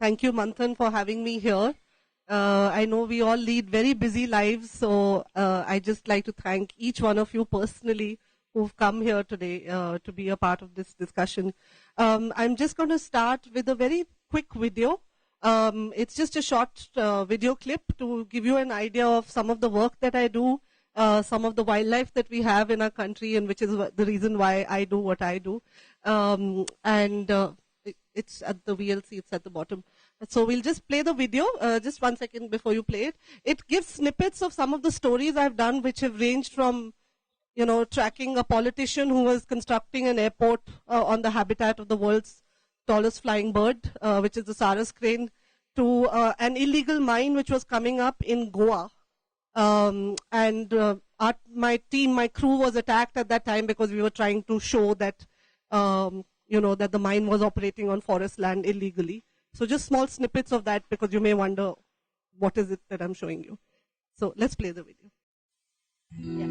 Thank you, Manthan, for having me here. I know we all lead very busy lives, so I just like to thank each one of you personally who've come here today to be a part of this discussion. I'm just going to start with a very quick video. It's just a short video clip to give you an idea of some of the work that I do, some of the wildlife that we have in our country, and which is the reason why I do what I do. It's at the VLC, it's at the bottom. So we'll just play the video, just 1 second before you play it. It gives snippets of some of the stories I've done, which have ranged from, you know, tracking a politician who was constructing an airport on the habitat of the world's tallest flying bird, which is the Saras crane, to an illegal mine which was coming up in Goa. My crew was attacked at that time because we were trying to show that, that the mine was operating on forest land illegally. So just small snippets of that, because you may wonder, what is it that I'm showing you? So let's play the video. Yeah.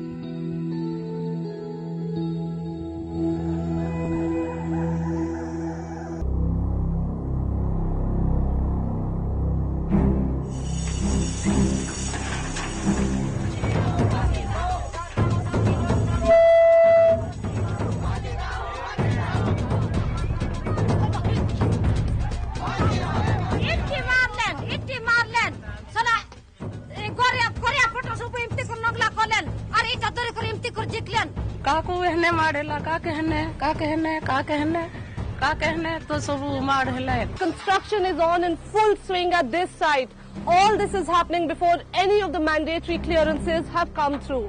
Construction is on in full swing at this site. All this is happening before any of the mandatory clearances have come through.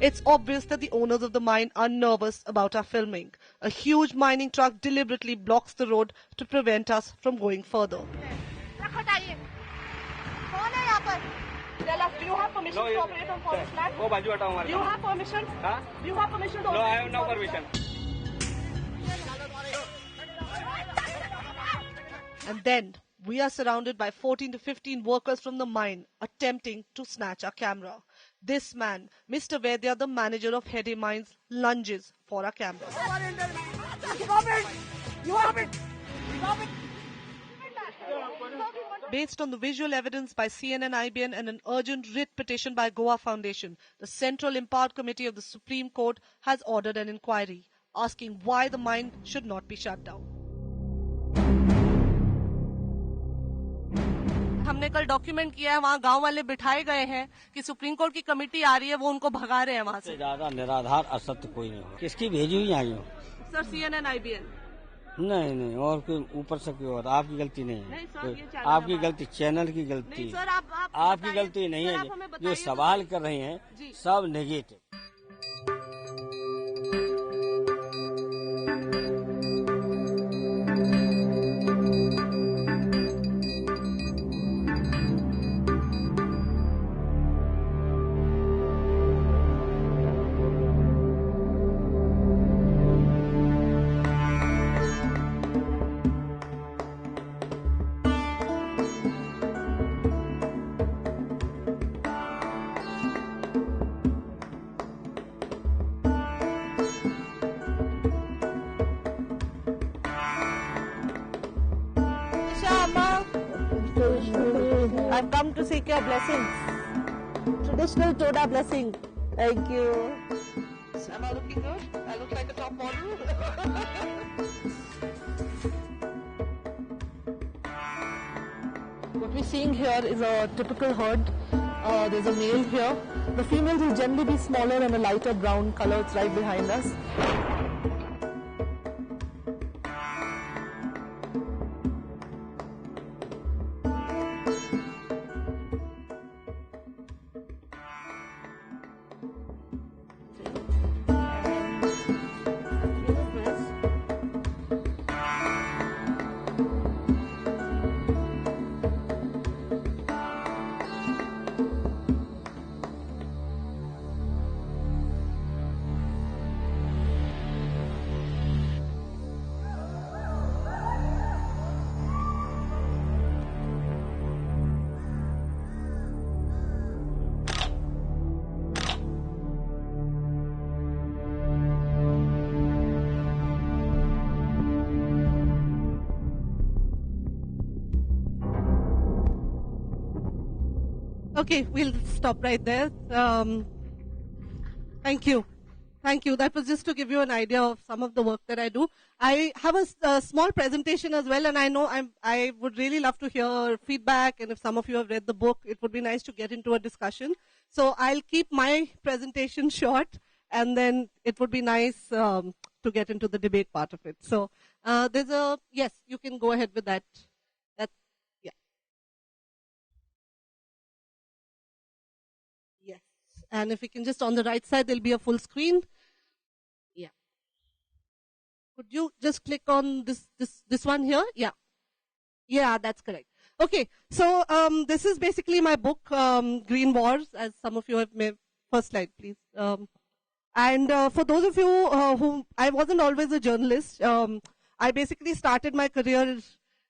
It's obvious that the owners of the mine are nervous about our filming. A huge mining truck deliberately blocks the road to prevent us from going further. Tell us, do you have permission to operate on forest land? Do you have permission? Do you have permission to operate? No, I have no permission. And then we are surrounded by 14 to 15 workers from the mine attempting to snatch our camera. This man, Mr. Vedya, the manager of Hede Mines, lunges for our camera. Based on the visual evidence by CNN-IBN and an urgent writ petition by Goa Foundation, the Central Empowered Committee of the Supreme Court has ordered an inquiry, asking why the mine should not be shut down. हमने कल document किया है, वहाँ गांव वाले बिठाए गए हैं कि सुप्रीम कोर्ट की कमेटी आ रही है, वो उनको भगा रहे हैं वहाँ से। ज्यादा निराधार असत्य कोई नहीं हो। किसकी भेजी हुई आई हो? Sir CNN-IBN। नहीं और कोई ऊपर से कोई और आपकी गलती नहीं है। नहीं सर, ये चैनल आपकी गलती, चैनल की गलती। नहीं सर, आपकी गलती नहीं है। जो सवाल कर रहे हैं सब negative. I've come to seek your blessings. Traditional Toda blessing. Thank you. Am I looking good? I look like a top model. What we're seeing here is a typical herd. There's a male here. The females will generally be smaller and a lighter brown color. It's right behind us. Okay, we'll stop right there. Thank you. Thank you. That was just to give you an idea of some of the work that I do. I have a small presentation as well, and I know I would really love to hear feedback, and if some of you have read the book, it would be nice to get into a discussion. So I'll keep my presentation short, and then it would be nice to get into the debate part of it. So yes, you can go ahead with that. Yeah. Yes. And if we can just on the right side, there'll be a full screen. Yeah. Could you just click on this one here? Yeah. Yeah, that's correct. Okay. So this is basically my book, Green Wars, as some of you have made. First slide, please. And for those of you who I wasn't always a journalist, I basically started my career,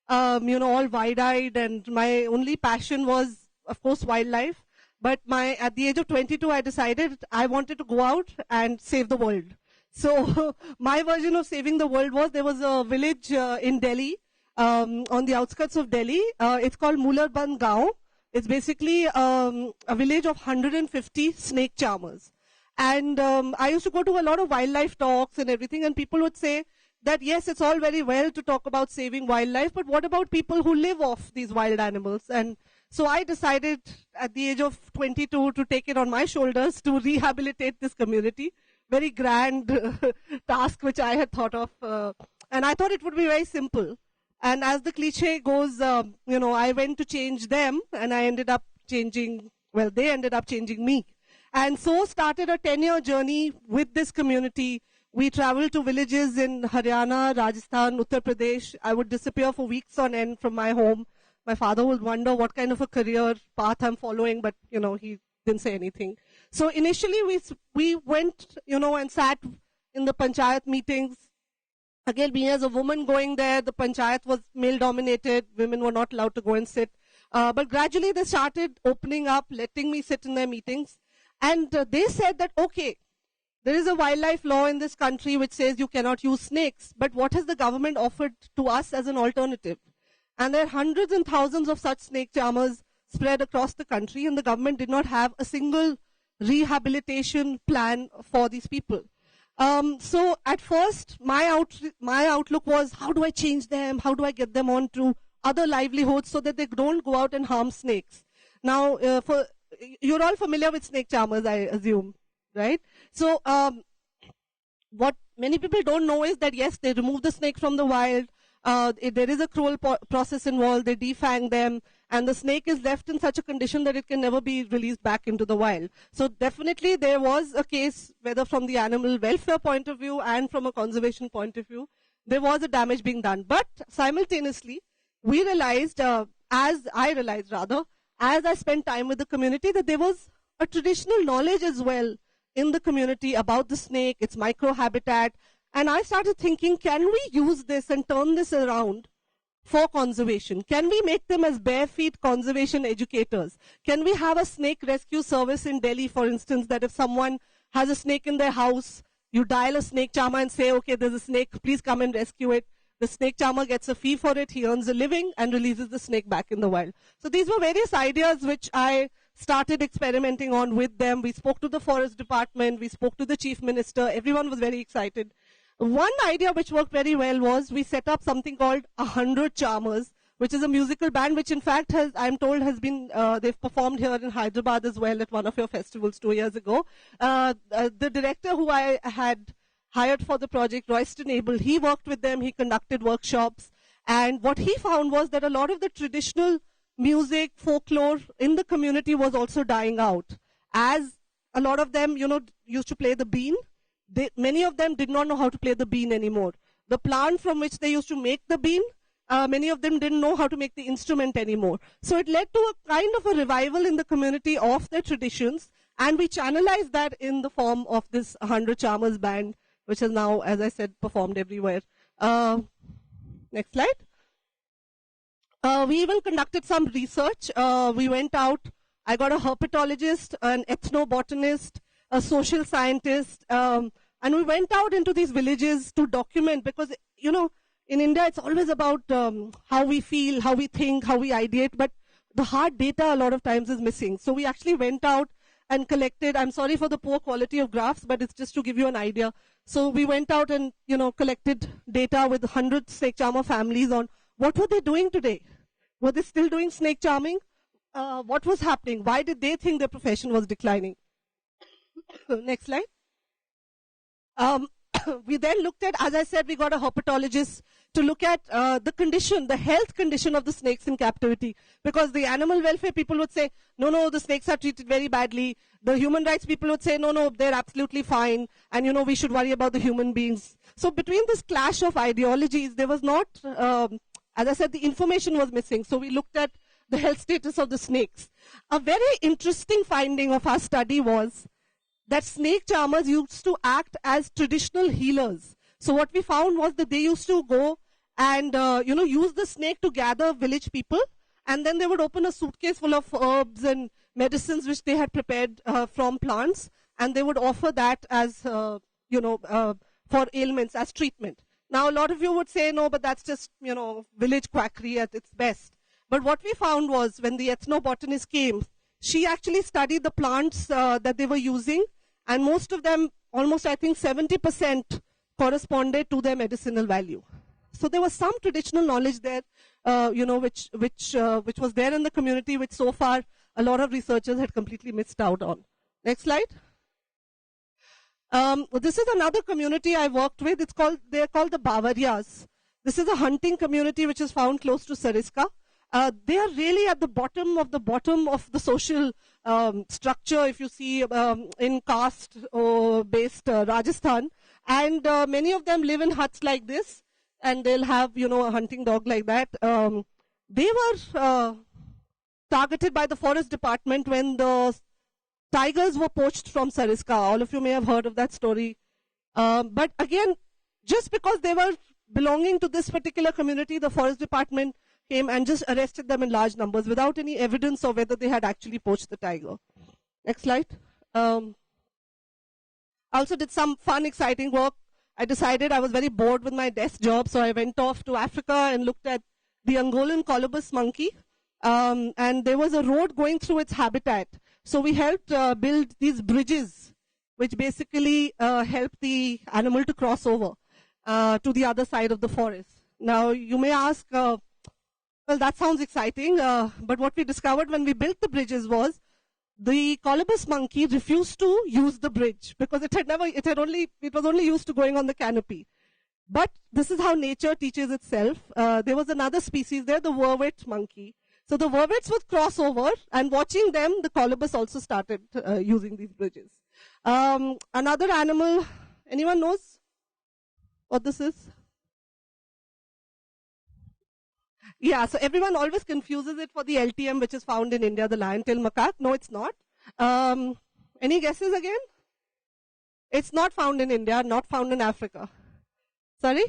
all wide-eyed, and my only passion was, of course, wildlife. But at the age of 22, I decided I wanted to go out and save the world. So my version of saving the world was there was a village in Delhi, on the outskirts of Delhi. It's called Mularband Gaon. It's basically a village of 150 snake charmers. And I used to go to a lot of wildlife talks and everything, and people would say that, yes, it's all very well to talk about saving wildlife, but what about people who live off these wild animals? And so I decided at the age of 22 to take it on my shoulders to rehabilitate this community. Very grand task which I had thought of. And I thought it would be very simple. And as the cliche goes, I went to change them, and I ended up changing, well, they ended up changing me. And so started a 10-year journey with this community. We traveled to villages in Haryana, Rajasthan, Uttar Pradesh. I would disappear for weeks on end from my home. My father would wonder what kind of a career path I'm following, but, he didn't say anything. So initially we went, and sat in the panchayat meetings. Again, being as a woman going there, the panchayat was male-dominated. Women were not allowed to go and sit. But gradually they started opening up, letting me sit in their meetings. And they said that, okay, there is a wildlife law in this country which says you cannot use snakes, but what has the government offered to us as an alternative? And there are hundreds and thousands of such snake charmers spread across the country, and the government did not have a single rehabilitation plan for these people. So at first, my outlook was, how do I change them? How do I get them onto other livelihoods so that they don't go out and harm snakes? Now, you're all familiar with snake charmers, I assume, right? So what many people don't know is that, yes, they remove the snake from the wild. There is a cruel process involved. They defang them, and the snake is left in such a condition that it can never be released back into the wild. So definitely there was a case, whether from the animal welfare point of view and from a conservation point of view, there was a damage being done. But simultaneously, we realized, as I spent time with the community, that there was a traditional knowledge as well in the community about the snake, its microhabitat. And I started thinking, can we use this and turn this around for conservation? Can we make them as bare feet conservation educators? Can we have a snake rescue service in Delhi, for instance, that if someone has a snake in their house, you dial a snake charmer and say, okay, there's a snake, please come and rescue it. The snake charmer gets a fee for it, he earns a living and releases the snake back in the wild. So these were various ideas which I started experimenting on with them. We spoke to the forest department, we spoke to the chief minister, everyone was very excited. One idea which worked very well was we set up something called 100 Charmers, which is a musical band which in fact I'm told has been, they've performed here in Hyderabad as well at one of your festivals 2 years ago. The director who I had hired for the project, Royston Abel, he worked with them, he conducted workshops, and what he found was that a lot of the traditional music, folklore in the community was also dying out. As a lot of them, used to play the bean, many of them did not know how to play the bean anymore. The plant from which they used to make the bean, many of them didn't know how to make the instrument anymore. So it led to a kind of a revival in the community of their traditions, and we channelized that in the form of this 100 Charmers band, which has now, as I said, performed everywhere. Next slide. We even conducted some research. We went out, I got a herpetologist, an ethnobotanist, a social scientist, and we went out into these villages to document, because, in India, it's always about how we feel, how we think, how we ideate, but the hard data a lot of times is missing. So we actually went out and collected, I'm sorry for the poor quality of graphs, but it's just to give you an idea. So we went out and, collected data with 100 snake charmer families on what were they doing today? Were they still doing snake charming? What was happening? Why did they think their profession was declining? Next slide. We then looked at, as I said, we got a herpetologist to look at the condition, the health condition of the snakes in captivity. Because the animal welfare people would say, no, the snakes are treated very badly. The human rights people would say, no, they're absolutely fine. And, we should worry about the human beings. So between this clash of ideologies, there was not, as I said, the information was missing. So we looked at the health status of the snakes. A very interesting finding of our study was that snake charmers used to act as traditional healers. So what we found was that they used to go and, use the snake to gather village people. And then they would open a suitcase full of herbs and medicines which they had prepared from plants. And they would offer that as, for ailments, as treatment. Now, a lot of you would say, no, but that's just, village quackery at its best. But what we found was when the ethnobotanist came, she actually studied the plants that they were using, and most of them, almost I think 70%, corresponded to their medicinal value. So there was some traditional knowledge there, which was there in the community, which so far a lot of researchers had completely missed out on. Next slide. This is another community I worked with. They're called the Bavarias. This is a hunting community which is found close to Sariska. They are really at the bottom of the social structure, if you see, in caste-based Rajasthan. And many of them live in huts like this, and they'll have, a hunting dog like that. They were targeted by the forest department when the tigers were poached from Sariska. All of you may have heard of that story. But again, just because they were belonging to this particular community, the forest department came and just arrested them in large numbers without any evidence of whether they had actually poached the tiger. Next slide. I also did some fun, exciting work. I decided I was very bored with my desk job, so I went off to Africa and looked at the Angolan colobus monkey. And there was a road going through its habitat. So we helped build these bridges, which basically help the animal to cross over to the other side of the forest. Now, you may ask, well, that sounds exciting, but what we discovered when we built the bridges was the colobus monkey refused to use the bridge because it was only used to going on the canopy. But this is how nature teaches itself. There was another species there, the vervet monkey. So the vervets would cross over, and watching them, the colobus also started using these bridges. Another animal, anyone knows what this is? Yeah, so everyone always confuses it for the LTM, which is found in India, the lion-tailed macaque. No, it's not. Any guesses again? It's not found in India, not found in Africa. Sorry?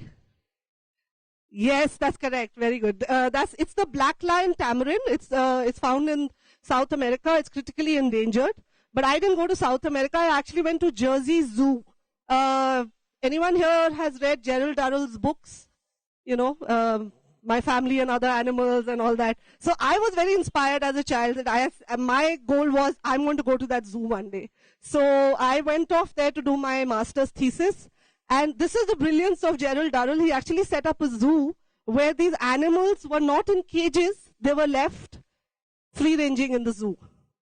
Yes, that's correct. Very good. It's the black lion tamarin. It's found in South America. It's critically endangered. But I didn't go to South America. I actually went to Jersey Zoo. Anyone here has read Gerald Durrell's books? My Family and Other Animals and all that. So I was very inspired as a child that my goal was I'm going to go to that zoo one day. So I went off there to do my master's thesis. And this is the brilliance of Gerald Durrell. He actually set up a zoo where these animals were not in cages. They were left free-ranging in the zoo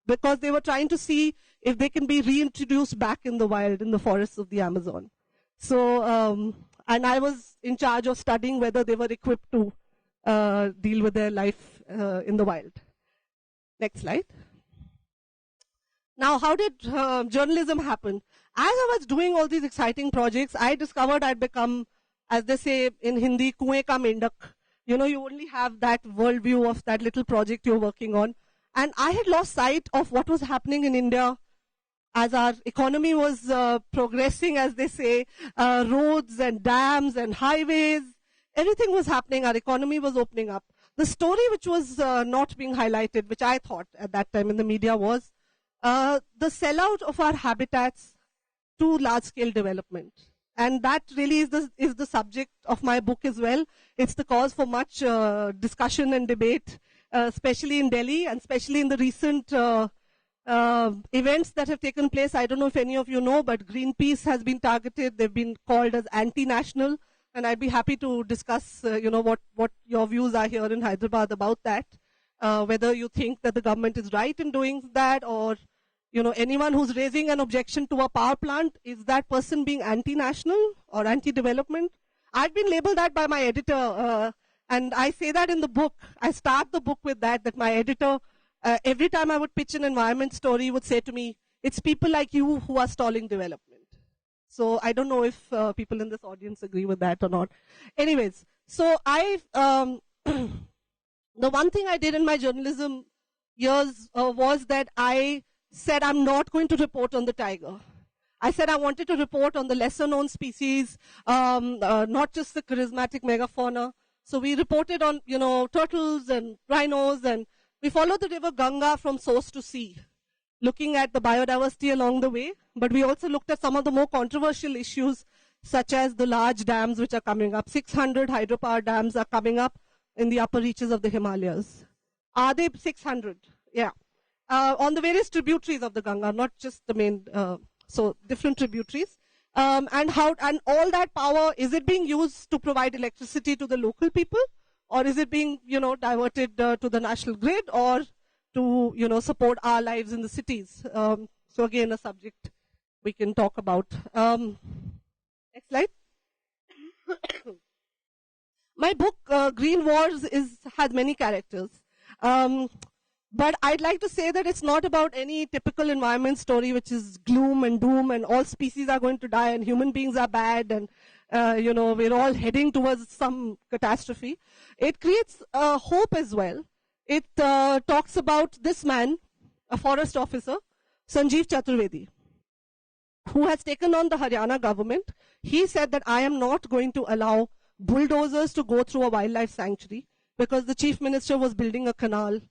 because they were trying to see if they can be reintroduced back in the wild, in the forests of the Amazon. So, and I was in charge of studying whether they were equipped to deal with their life in the wild. Next slide. Now, how did journalism happen? As I was doing all these exciting projects, I discovered I'd become, as they say in Hindi, kuein ka mendak. You only have that worldview of that little project you're working on. And I had lost sight of what was happening in India as our economy was progressing, as they say, roads and dams and highways. Everything was happening. Our economy was opening up. The story which was not being highlighted, which I thought at that time in the media, was the sellout of our habitats to large-scale development. And that really is the subject of my book as well. It's the cause for much discussion and debate especially in Delhi and especially in the recent events that have taken place. I don't know if any of you know, but Greenpeace has been targeted. They've been called as anti-national, and I'd be happy to discuss, what your views are here in Hyderabad about that. Whether you think that the government is right in doing that, or anyone who's raising an objection to a power plant, is that person being anti-national or anti-development? I've been labeled that by my editor, and I say that in the book. I start the book with that my editor, every time I would pitch an environment story, would say to me, it's people like you who are stalling development. So I don't know if people in this audience agree with that or not. Anyways, so the one thing I did in my journalism years was that I said I'm not going to report on the tiger. I said I wanted to report on the lesser known species, not just the charismatic megafauna. So we reported on, turtles and rhinos, and we followed the river Ganga from source to sea, looking at the biodiversity along the way. But we also looked at some of the more controversial issues, such as the large dams which are coming up. 600 hydropower dams are coming up in the upper reaches of the Himalayas. Are they 600? Yeah. On the various tributaries of the Ganga, not just the main, so different tributaries. And all that power, is it being used to provide electricity to the local people? Or is it being, diverted to the national grid, or to, support our lives in the cities? So again, a subject we can talk about. Next slide. My book, Green Wars, has many characters. But I'd like to say that it's not about any typical environment story, which is gloom and doom, and all species are going to die, and human beings are bad, and we're all heading towards some catastrophe. It creates hope as well. It talks about this man, a forest officer, Sanjeev Chaturvedi, who has taken on the Haryana government. He said that I am not going to allow bulldozers to go through a wildlife sanctuary, because the chief minister was building a canal.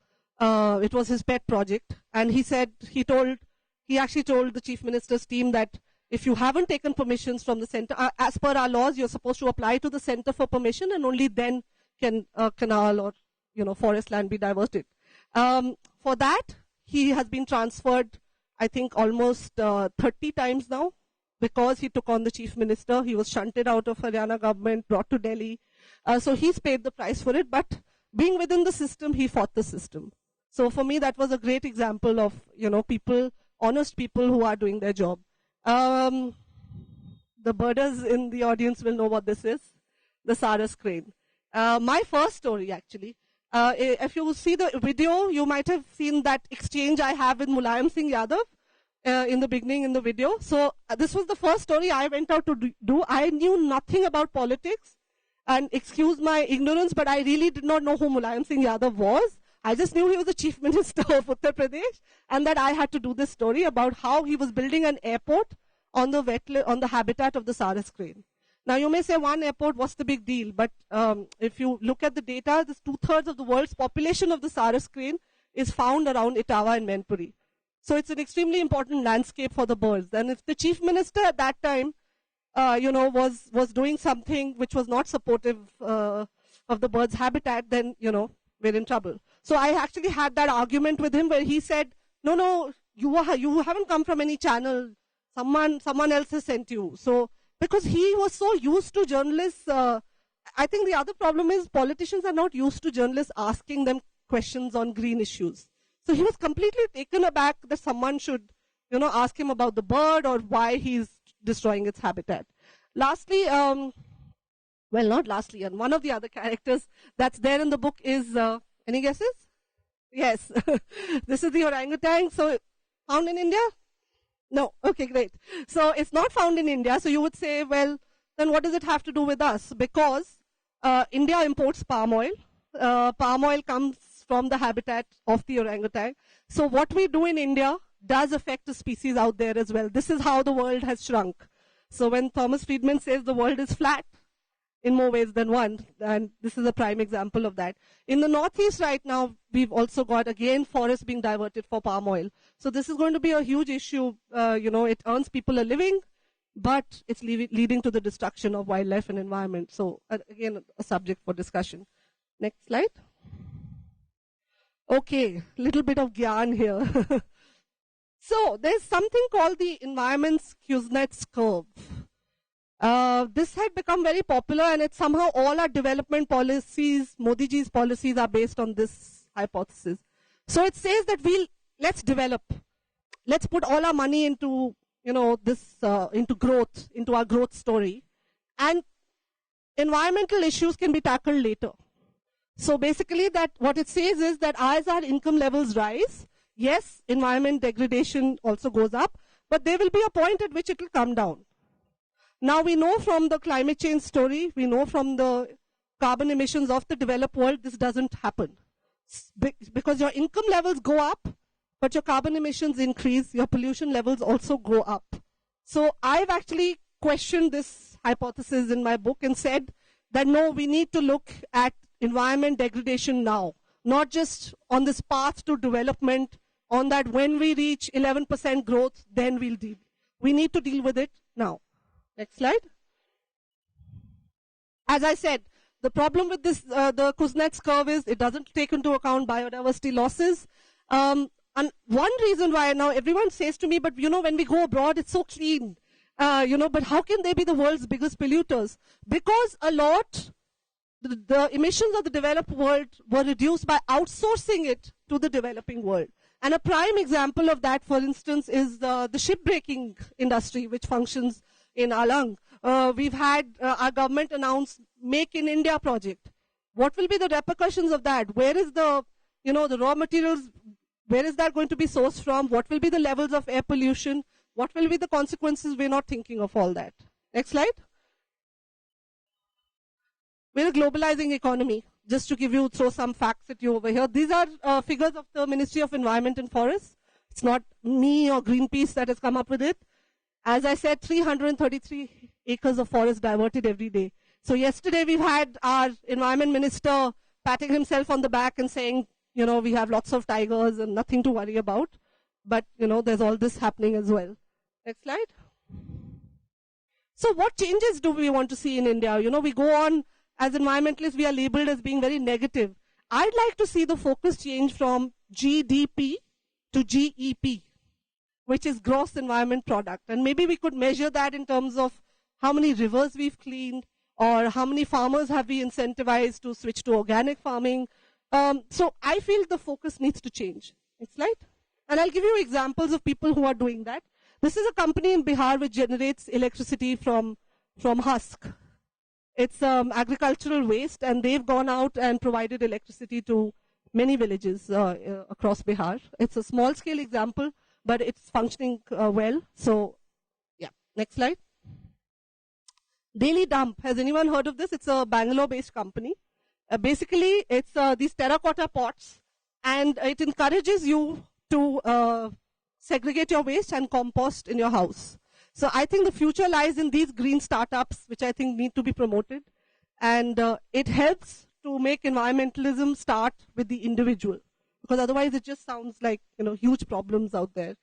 It was his pet project, and he actually told the chief minister's team that if you haven't taken permissions from the center, as per our laws, you're supposed to apply to the center for permission, and only then can a canal or forest land be diverted. For that, he has been transferred, I think, almost 30 times now, because he took on the chief minister. He was shunted out of Haryana government, brought to Delhi. So he's paid the price for it, but being within the system, he fought the system. So for me, that was a great example of, people, honest people who are doing their job. The birders in the audience will know what this is, the Saras crane. My first story, actually. If you see the video, you might have seen that exchange I have with Mulayam Singh Yadav in the beginning in the video. So this was the first story I went out to do. I knew nothing about politics, and excuse my ignorance, but I really did not know who Mulayam Singh Yadav was. I just knew he was the chief minister of Uttar Pradesh, and that I had to do this story about how he was building an airport on the habitat of the Saras crane. Now you may say, one airport, what's the big deal? But if you look at the data, this 2/3 of the world's population of the Saras crane is found around Etawah and Mainpuri. So it's an extremely important landscape for the birds. And if the chief minister at that time, was doing something which was not supportive of the bird's habitat, then, we're in trouble. So I actually had that argument with him where he said, no, you haven't come from any channel. Someone else has sent you. So, because he was so used to journalists, I think the other problem is politicians are not used to journalists asking them questions on green issues. So he was completely taken aback that someone should, ask him about the bird or why he's destroying its habitat. Lastly, not lastly, and one of the other characters that's there in the book is, any guesses? Yes. This is the orangutan. So, found in India? No. Okay, great. So, it's not found in India. So, you would say, well, then what does it have to do with us? Because India imports palm oil. Palm oil comes from the habitat of the orangutan. So, what we do in India does affect the species out there as well. This is how the world has shrunk. So, when Thomas Friedman says the world is flat, in more ways than one, and this is a prime example of that. In the Northeast right now, we've also got, again, forests being diverted for palm oil. So this is going to be a huge issue. It earns people a living, but it's leading to the destruction of wildlife and environment. So again, a subject for discussion. Next slide. Okay, little bit of gyan here. So there's something called the environment's Kuznets curve. This had become very popular, and it's somehow all our development policies, Modi ji's policies are based on this hypothesis. So it says that let's develop. Let's put all our money into, into growth, into our growth story. And environmental issues can be tackled later. So basically that what it says is that as our income levels rise, yes, environment degradation also goes up, but there will be a point at which it will come down. Now we know from the climate change story, we know from the carbon emissions of the developed world, this doesn't happen. Because your income levels go up, but your carbon emissions increase, your pollution levels also go up. So I've actually questioned this hypothesis in my book and said that no, we need to look at environment degradation now, not just on this path to development, on that when we reach 11% growth, then we'll deal. We need to deal with it now. Next slide. As I said, the problem with this, the Kuznets curve is it doesn't take into account biodiversity losses. And one reason why now everyone says to me, but when we go abroad, it's so clean. But how can they be the world's biggest polluters? Because the emissions of the developed world were reduced by outsourcing it to the developing world. And a prime example of that, for instance, is the shipbreaking industry, which functions in Alang. We've had our government announce Make in India project. What will be the repercussions of that? Where is the raw materials, where is that going to be sourced from? What will be the levels of air pollution? What will be the consequences? We're not thinking of all that. Next slide. We're a globalizing economy. Just to throw some facts at you over here. These are figures of the Ministry of Environment and Forests. It's not me or Greenpeace that has come up with it. As I said, 333 acres of forest diverted every day. So yesterday we've had our environment minister patting himself on the back and saying, we have lots of tigers and nothing to worry about. But, there's all this happening as well. Next slide. So what changes do we want to see in India? We go on, as environmentalists, we are labeled as being very negative. I'd like to see the focus change from GDP to GEP, which is gross environment product. And maybe we could measure that in terms of how many rivers we've cleaned, or how many farmers have we incentivized to switch to organic farming. So I feel the focus needs to change. Next slide. And I'll give you examples of people who are doing that. This is a company in Bihar which generates electricity from husk. It's agricultural waste, and they've gone out and provided electricity to many villages across Bihar. It's a small-scale example, but it's functioning well. So, yeah. Next slide. Daily Dump. Has anyone heard of this? It's a Bangalore-based company. Basically, it's these terracotta pots, and it encourages you to segregate your waste and compost in your house. So I think the future lies in these green startups, which I think need to be promoted. And it helps to make environmentalism start with the individual, because otherwise it just sounds like huge problems out there.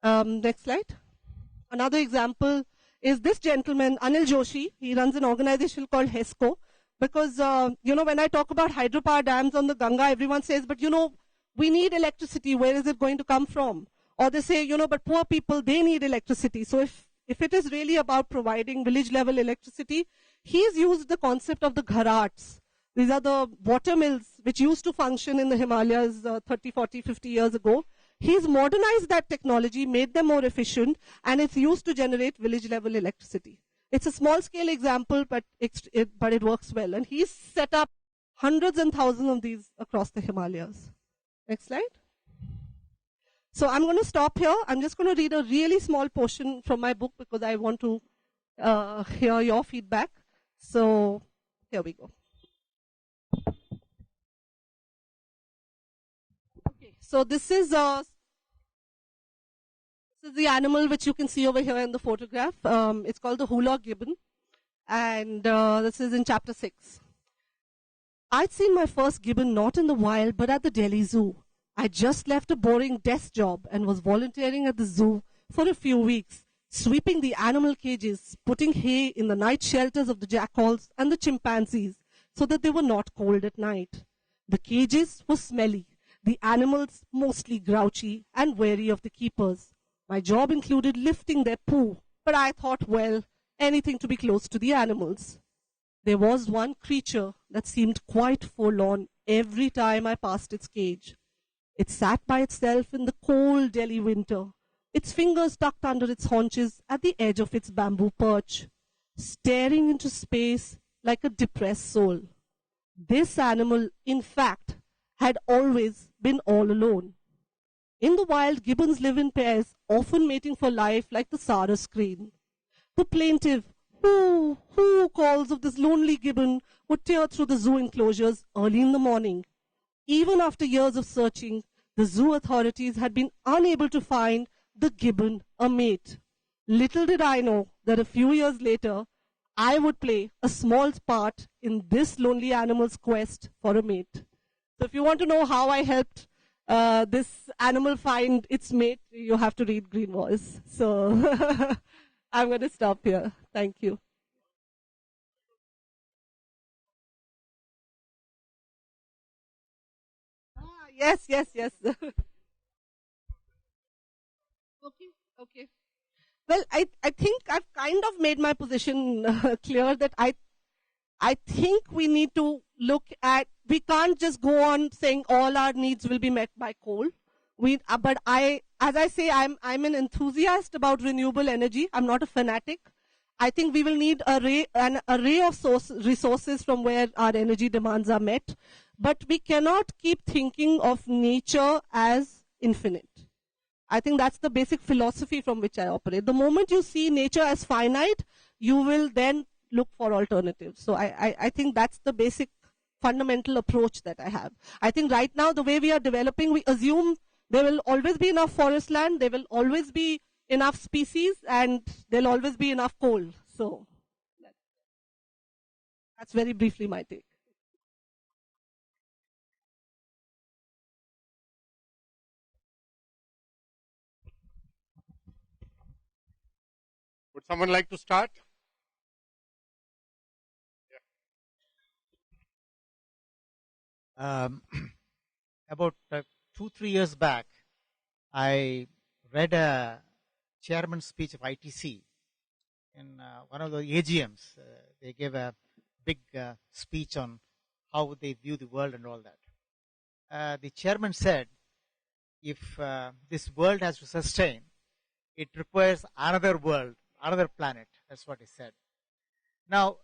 Next slide. Another example is this gentleman, Anil Joshi. He runs an organization called HESCO. Because, when I talk about hydropower dams on the Ganga, everyone says, but, we need electricity. Where is it going to come from? Or they say, but poor people, they need electricity. So if it is really about providing village-level electricity, he's used the concept of the gharats. These are the water mills which used to function in the Himalayas 30, 40, 50 years ago. He's modernized that technology, made them more efficient, and it's used to generate village-level electricity. It's a small-scale example, but it works well. And he's set up hundreds and thousands of these across the Himalayas. Next slide. So I'm going to stop here. I'm just going to read a really small portion from my book because I want to hear your feedback. So here we go. Okay, so this is the animal which you can see over here in the photograph. It's called the hula gibbon, and this is in chapter 6. I'd seen my first gibbon not in the wild, but at the Delhi Zoo. I just left a boring desk job and was volunteering at the zoo for a few weeks, sweeping the animal cages, putting hay in the night shelters of the jackals and the chimpanzees so that they were not cold at night. The cages were smelly. The animals mostly grouchy and wary of the keepers. My job included lifting their poo, but I thought, well, anything to be close to the animals. There was one creature that seemed quite forlorn every time I passed its cage. It sat by itself in the cold Delhi winter, its fingers tucked under its haunches at the edge of its bamboo perch, staring into space like a depressed soul. This animal, in fact, had always been all alone. In the wild, gibbons live in pairs, often mating for life like the Sarus crane. The plaintive whoo calls of this lonely gibbon would tear through the zoo enclosures early in the morning. Even after years of searching, the zoo authorities had been unable to find the gibbon a mate. Little did I know that a few years later, I would play a small part in this lonely animal's quest for a mate. So if you want to know how I helped this animal find its mate, you have to read Green Voice. So I'm going to stop here. Thank you. Yes. Okay. Well, I think I've kind of made my position clear that I think we need to look at, we can't just go on saying all our needs will be met by coal. But as I say, I'm an enthusiast about renewable energy. I'm not a fanatic. I think we will need an array of resources from where our energy demands are met. But we cannot keep thinking of nature as infinite. I think that's the basic philosophy from which I operate. The moment you see nature as finite, you will then look for alternatives. So I think that's the basic fundamental approach that I have. I think right now, the way we are developing, we assume there will always be enough forest land, there will always be enough species, and there'll always be enough coal. So that's very briefly my take. Would someone like to start? About 2-3 years back, I read a chairman's speech of ITC in one of the AGMs. They gave a big speech on how they view the world and all that. The chairman said, if this world has to sustain, it requires another world, another planet. That's what he said. Now,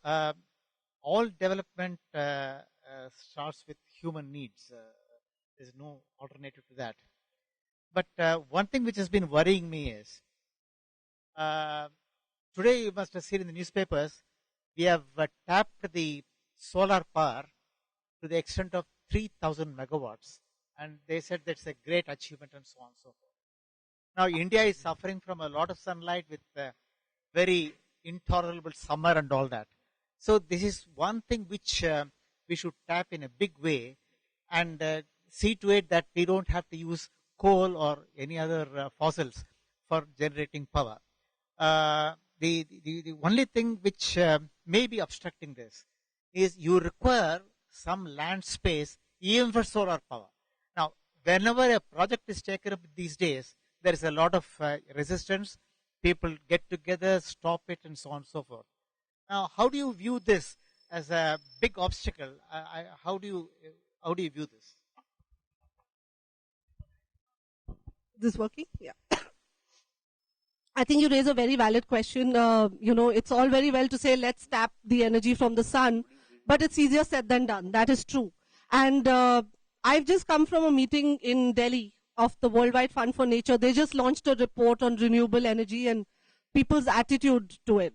all development starts with human needs. There's no alternative to that. But one thing which has been worrying me is, today you must have seen in the newspapers, we have tapped the solar power to the extent of 3,000 megawatts. And they said that's a great achievement and so on and so forth. Now, India is suffering from a lot of sunlight with very intolerable summer and all that. So this is one thing which we should tap in a big way and see to it that we don't have to use coal or any other fossils for generating power. The only thing which may be obstructing this is you require some land space even for solar power. Now, whenever a project is taken up these days, there is a lot of resistance. People get together, stop it, and so on and so forth. Now, how do you view this as a big obstacle? How do you view this? Is this working? Yeah. I think you raise a very valid question. It's all very well to say, let's tap the energy from the sun, but it's easier said than done. That is true. And I've just come from a meeting in Delhi of the Worldwide Fund for Nature. They just launched a report on renewable energy and people's attitude to it.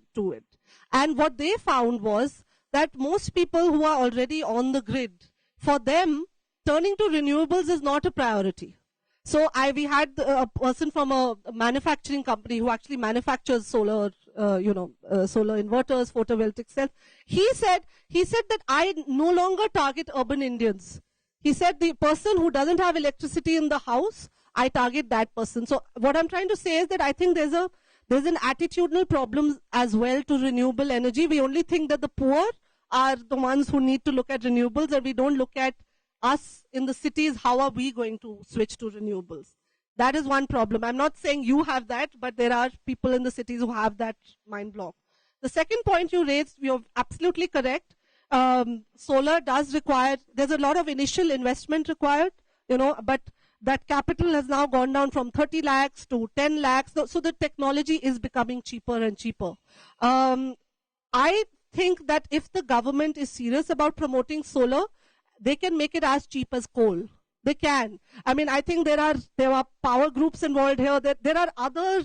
And what they found was that most people who are already on the grid, for them, turning to renewables is not a priority. So we had a person from a manufacturing company who actually manufactures solar inverters, photovoltaic cells. He said that I no longer target urban Indians. He said the person who doesn't have electricity in the house, I target that person. So what I'm trying to say is that I think there's an attitudinal problem as well to renewable energy. We only think that the poor are the ones who need to look at renewables, and we don't look at us in the cities, how are we going to switch to renewables? That is one problem. I'm not saying you have that, but there are people in the cities who have that mind block. The second point you raised, you're absolutely correct. Solar does require, there's a lot of initial investment required, but that capital has now gone down from 30 lakhs to 10 lakhs. So the technology is becoming cheaper and cheaper. I think that if the government is serious about promoting solar, they can make it as cheap as coal. They can. I mean, I think there are power groups involved here. There are other,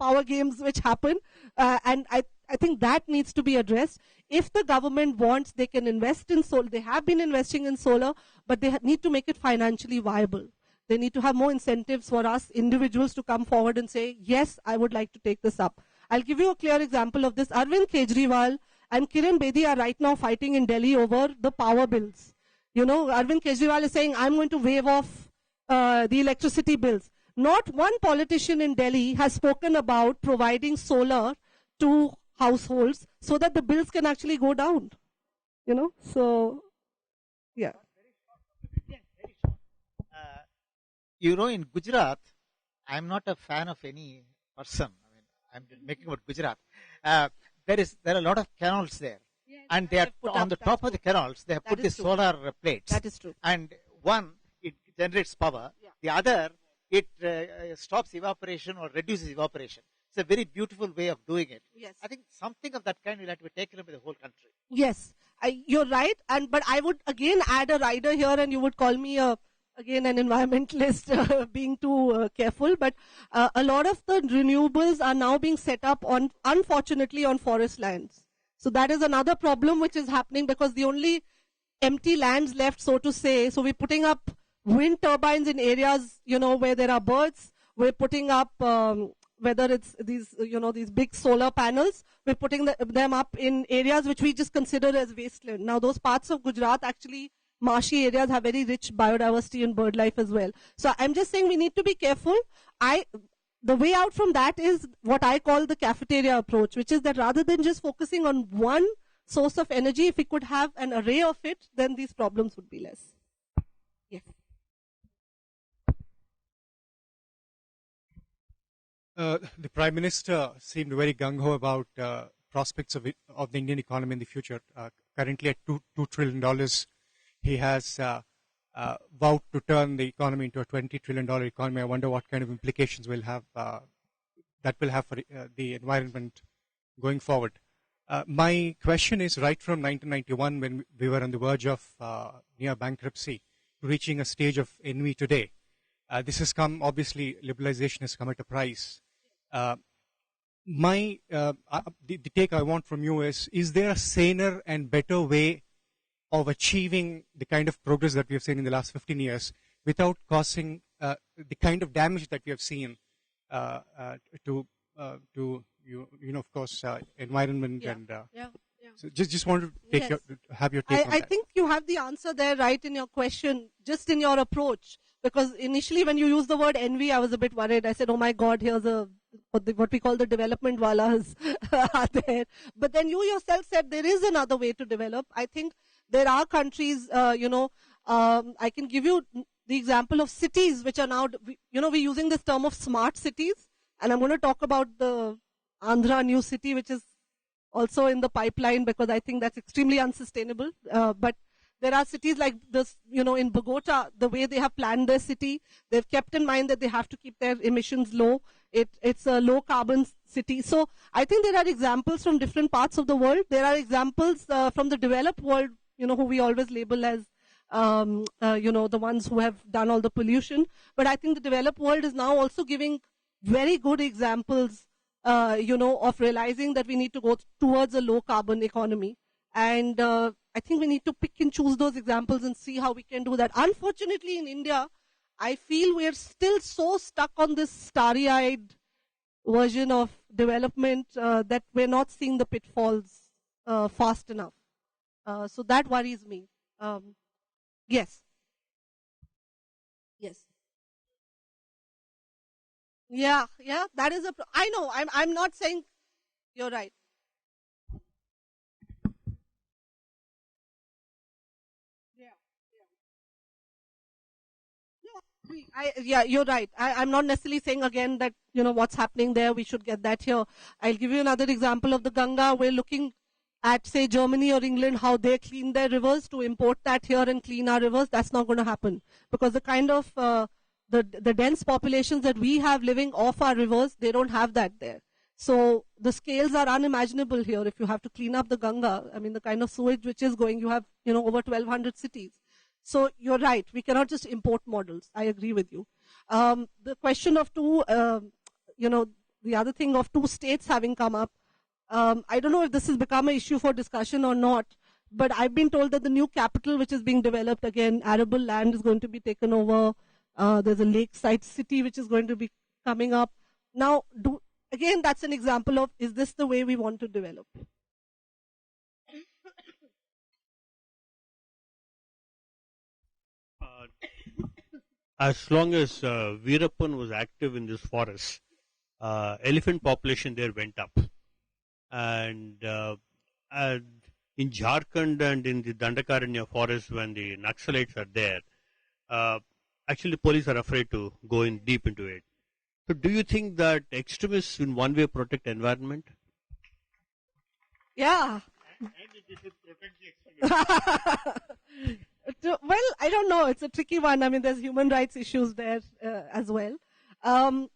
power games which happen, and I think that needs to be addressed. If the government wants, they can invest in solar. They have been investing in solar, but they need to make it financially viable. They need to have more incentives for us individuals to come forward and say, yes, I would like to take this up. I'll give you a clear example of this. Arvind Kejriwal and Kiran Bedi are right now fighting in Delhi over the power bills. Arvind Kejriwal is saying, I'm going to waive off the electricity bills. Not one politician in Delhi has spoken about providing solar to households so that the bills can actually go down. So, yeah. In Gujarat, I'm not a fan of any person. I mean, I'm making about Gujarat. There are a lot of canals there. Yes, and they are on the top of the canals, they have put the solar plates. That is true. And one, it generates power. Yeah. The other, it stops evaporation or reduces evaporation. It's a very beautiful way of doing it. Yes. I think something of that kind will have to be taken up by the whole country. Yes, you're right. But I would again add a rider here, and you would call me again an environmentalist being too careful. But a lot of the renewables are now being set up unfortunately on forest lands. So that is another problem which is happening, because the only empty lands left, so to say, so we're putting up wind turbines in areas, where there are birds. We're putting up, whether it's these, these big solar panels, we're putting them up in areas which we just consider as wasteland. Now, those parts of Gujarat, actually, marshy areas have very rich biodiversity and bird life as well. So I'm just saying we need to be careful. The way out from that is what I call the cafeteria approach, which is that rather than just focusing on one source of energy, if we could have an array of it, then these problems would be less. Yes. The Prime Minister seemed very gung-ho about prospects of the Indian economy in the future. Currently at $2 trillion, he has vowed to turn the economy into a $20 trillion economy. I wonder what kind of implications that will have for the environment going forward. My question is, right from 1991, when we were on the verge of near bankruptcy, reaching a stage of envy today, this has come, obviously, liberalization has come at a price. The take I want from you is there a saner and better way of achieving the kind of progress that we have seen in the last 15 years without causing the kind of damage that we have seen to of course, environment? Yeah. And yeah. So just wanted to have your take on that. I think you have the answer there right in your question, just in your approach. Because initially when you used the word envy, I was a bit worried. I said, oh my God, here's what we call the development walas are there. But then you yourself said there is another way to develop. I think there are countries, I can give you the example of cities which are now, we're using this term of smart cities. And I'm going to talk about the Andhra new city, which is also in the pipeline, because I think that's extremely unsustainable. But there are cities like this, in Bogota, the way they have planned their city, they've kept in mind that they have to keep their emissions low. It's a low carbon city. So I think there are examples from different parts of the world. There are examples from the developed world, who we always label as, the ones who have done all the pollution. But I think the developed world is now also giving very good examples, of realizing that we need to go towards a low carbon economy. And I think we need to pick and choose those examples and see how we can do that. Unfortunately, in India, I feel we're still so stuck on this starry-eyed version of development that we're not seeing the pitfalls fast enough. So that worries me. Yes. Yes. Yeah, that is I know, I'm not saying you're right. Yeah, you're right. I'm not necessarily saying again that, what's happening there, we should get that here. I'll give you another example of the Ganga. We're looking at, say, Germany or England, how they clean their rivers, to import that here and clean our rivers. That's not going to happen, because the kind of, the dense populations that we have living off our rivers, they don't have that there. So the scales are unimaginable here. If you have to clean up the Ganga, I mean, the kind of sewage which is going, you have, over 1,200 cities. So you're right. We cannot just import models. I agree with you. The question of the other thing of two states having come up, I don't know if this has become an issue for discussion or not, but I've been told that the new capital which is being developed, again, arable land is going to be taken over. There's a lakeside city which is going to be coming up. Now, again, that's an example of, is this the way we want to develop? As long as Veerappan was active in this forest, elephant population there went up. And in Jharkhand and in the Dandakaranya forest, when the Naxalites are there, actually the police are afraid to go in deep into it. So do you think that extremists in one way protect environment? Yeah. Well, I don't know. It's a tricky one. I mean, there's human rights issues there as well. I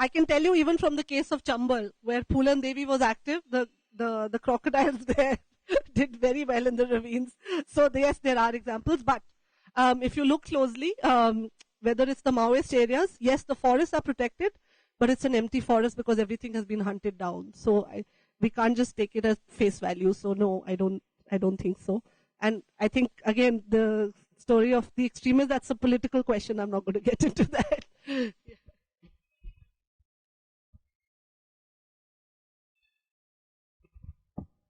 can tell you, even from the case of Chambal, where Phulan Devi was active, the crocodiles there did very well in the ravines. So yes, there are examples. But if you look closely, whether it's the Maoist areas, yes, the forests are protected, but it's an empty forest because everything has been hunted down. So we can't just take it as face value. So no, I don't think so. And I think, again, the story of the extremists, that's a political question. I'm not going to get into that.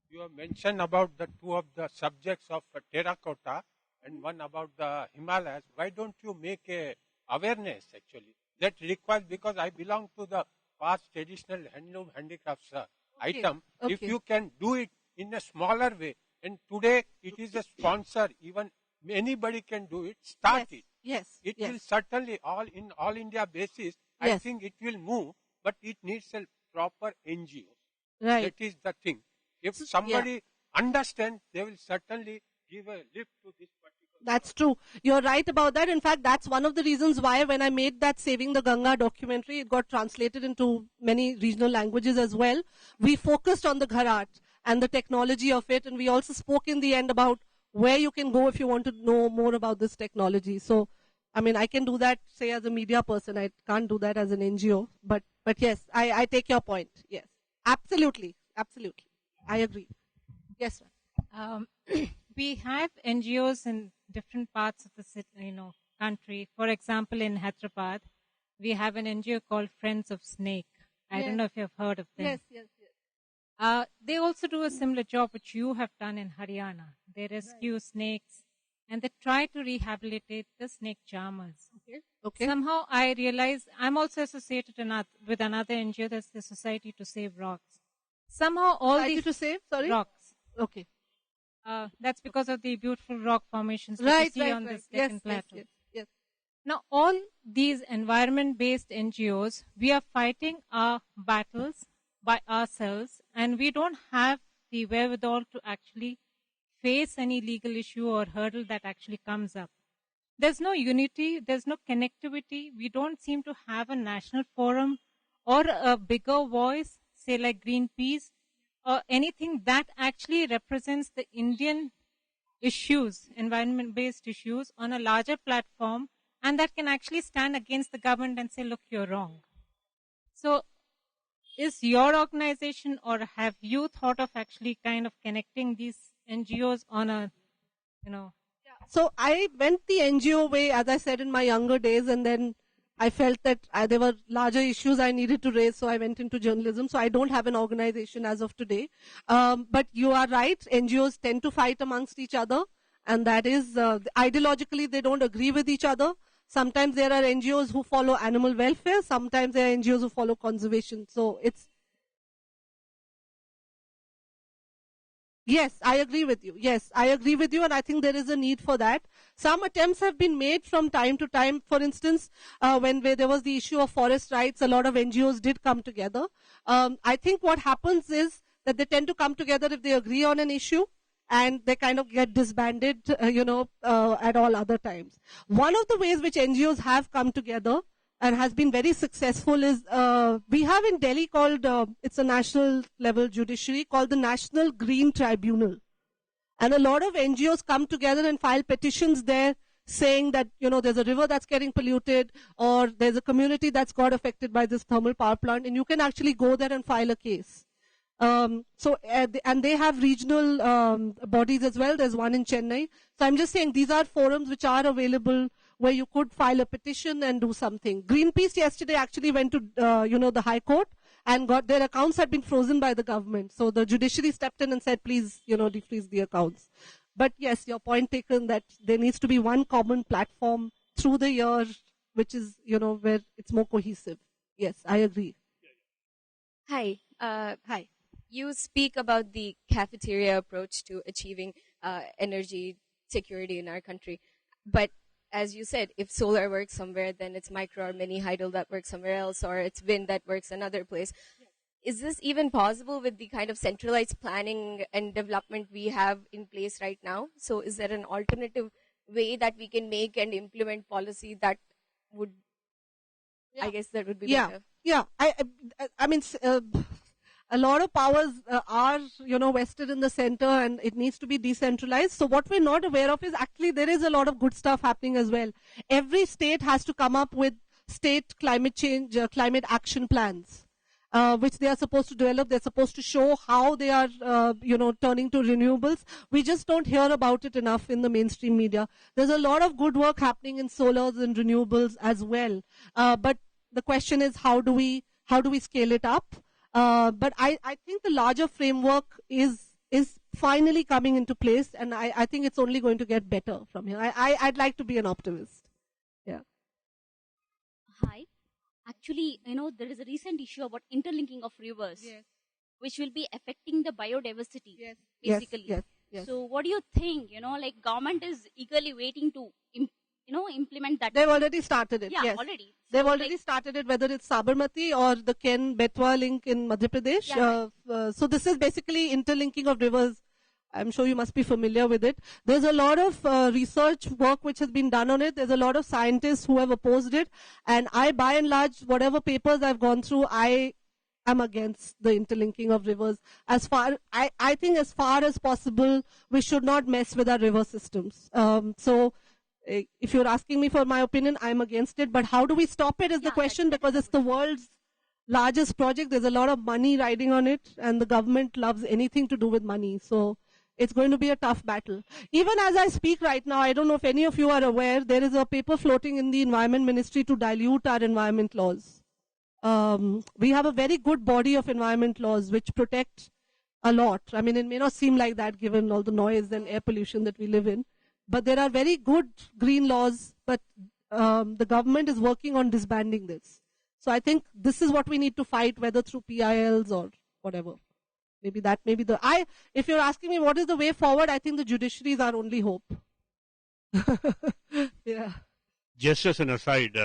You have mentioned about the two of the subjects of terracotta and one about the Himalayas. Why don't you make a awareness, actually, that requires, because I belong to the past traditional handloom handicrafts item. Okay. If you can do it in a smaller way, and today it is a sponsor, even anybody can do it, start it. Yes. It will certainly, in all India basis, I think it will move, but it needs a proper NGO. Right. That is the thing. If somebody understands, they will certainly give a lift to this particular. That's true. You're right about that. In fact, that's one of the reasons why when I made that Saving the Ganga documentary, it got translated into many regional languages as well. We focused on the Gharat and the technology of it, and we also spoke in the end about where you can go if you want to know more about this technology. So, I mean, I can do that, say, as a media person. I can't do that as an NGO. But yes, I take your point. Yes. Absolutely. Absolutely. I agree. Yes, ma'am. We have NGOs in different parts of the country. For example, in Hyderabad, we have an NGO called Friends of Snake. I don't know if you've heard of them. Yes. They also do a similar job which you have done in Haryana. They rescue snakes and they try to rehabilitate the snake charmers. Okay. Somehow I realize I'm also associated with another NGO, that's the Society to Save Rocks. Somehow all Society these to save? Sorry? rocks. Okay. That's because of the beautiful rock formations that you see on this Deccan Plateau. Yes. Now, all these environment-based NGOs, we are fighting our battles by ourselves, and we don't have the wherewithal to actually face any legal issue or hurdle that actually comes up. There's no unity, there's no connectivity. We don't seem to have a national forum or a bigger voice, say like Greenpeace, or anything that actually represents the Indian issues, environment-based issues, on a larger platform, and that can actually stand against the government and say, look, you're wrong. So, is your organization, or have you thought of actually kind of connecting these NGOs on a, So I went the NGO way, as I said, in my younger days, and then I felt that there were larger issues I needed to raise, so I went into journalism. So I don't have an organization as of today. But you are right, NGOs tend to fight amongst each other, and that is, ideologically they don't agree with each other. Sometimes there are NGOs who follow animal welfare, sometimes there are NGOs who follow conservation. So Yes, I agree with you. Yes, I agree with you, and I think there is a need for that. Some attempts have been made from time to time. For instance, when there was the issue of forest rights, a lot of NGOs did come together. I think what happens is that they tend to come together if they agree on an issue, and they kind of get disbanded, at all other times. One of the ways which NGOs have come together and has been very successful is we have in Delhi called, it's a national level judiciary called the National Green Tribunal. And a lot of NGOs come together and file petitions there saying that, there's a river that's getting polluted or there's a community that's got affected by this thermal power plant, and you can actually go there and file a case. And they have regional bodies as well. There's one in Chennai. So I'm just saying these are forums which are available where you could file a petition and do something. Greenpeace yesterday actually went to, the High Court and got their accounts had been frozen by the government. So the judiciary stepped in and said, please, defreeze the accounts. But yes, your point taken that there needs to be one common platform through the year, which is, where it's more cohesive. Yes, I agree. Hi. Hi. You speak about the cafeteria approach to achieving energy security in our country. But as you said, if solar works somewhere, then it's micro or mini hydel that works somewhere else, or it's wind that works another place. Yes. Is this even possible with the kind of centralized planning and development we have in place right now? So is there an alternative way that we can make and implement policy that would, I guess that would be better? Yeah. I mean, a lot of powers are, vested in the center, and it needs to be decentralized. So what we're not aware of is actually there is a lot of good stuff happening as well. Every state has to come up with state climate change, climate action plans, which they are supposed to develop. They're supposed to show how they are, turning to renewables. We just don't hear about it enough in the mainstream media. There's a lot of good work happening in solars and renewables as well. But the question is, how do we scale it up? But I think the larger framework is finally coming into place, and I think it's only going to get better from here. I'd like to be an optimist. Yeah. Hi. Actually, there is a recent issue about interlinking of rivers, yes, which will be affecting the biodiversity, yes, basically. Yes. So what do you think? Government is eagerly waiting to implement that. They've already started it. Yeah, yes. already. They've already started it, whether it's Sabarmati or the Ken-Betwa link in Madhya Pradesh. Yeah, so this is basically interlinking of rivers. I'm sure you must be familiar with it. There's a lot of research work which has been done on it. There's a lot of scientists who have opposed it. And by and large, whatever papers I've gone through, I am against the interlinking of rivers. I think as far as possible, we should not mess with our river systems. So if you're asking me for my opinion, I'm against it. But how do we stop it is the question, because it's the world's largest project. There's a lot of money riding on it, and the government loves anything to do with money. So it's going to be a tough battle. Even as I speak right now, I don't know if any of you are aware, there is a paper floating in the Environment Ministry to dilute our environment laws. We have a very good body of environment laws which protect a lot. I mean, it may not seem like that given all the noise and air pollution that we live in. But there are very good green laws, but the government is working on disbanding this. So I think this is what we need to fight, whether through PILs or whatever. Maybe that may be if you're asking me what is the way forward, I think the judiciary is our only hope. Yeah. Just as an aside.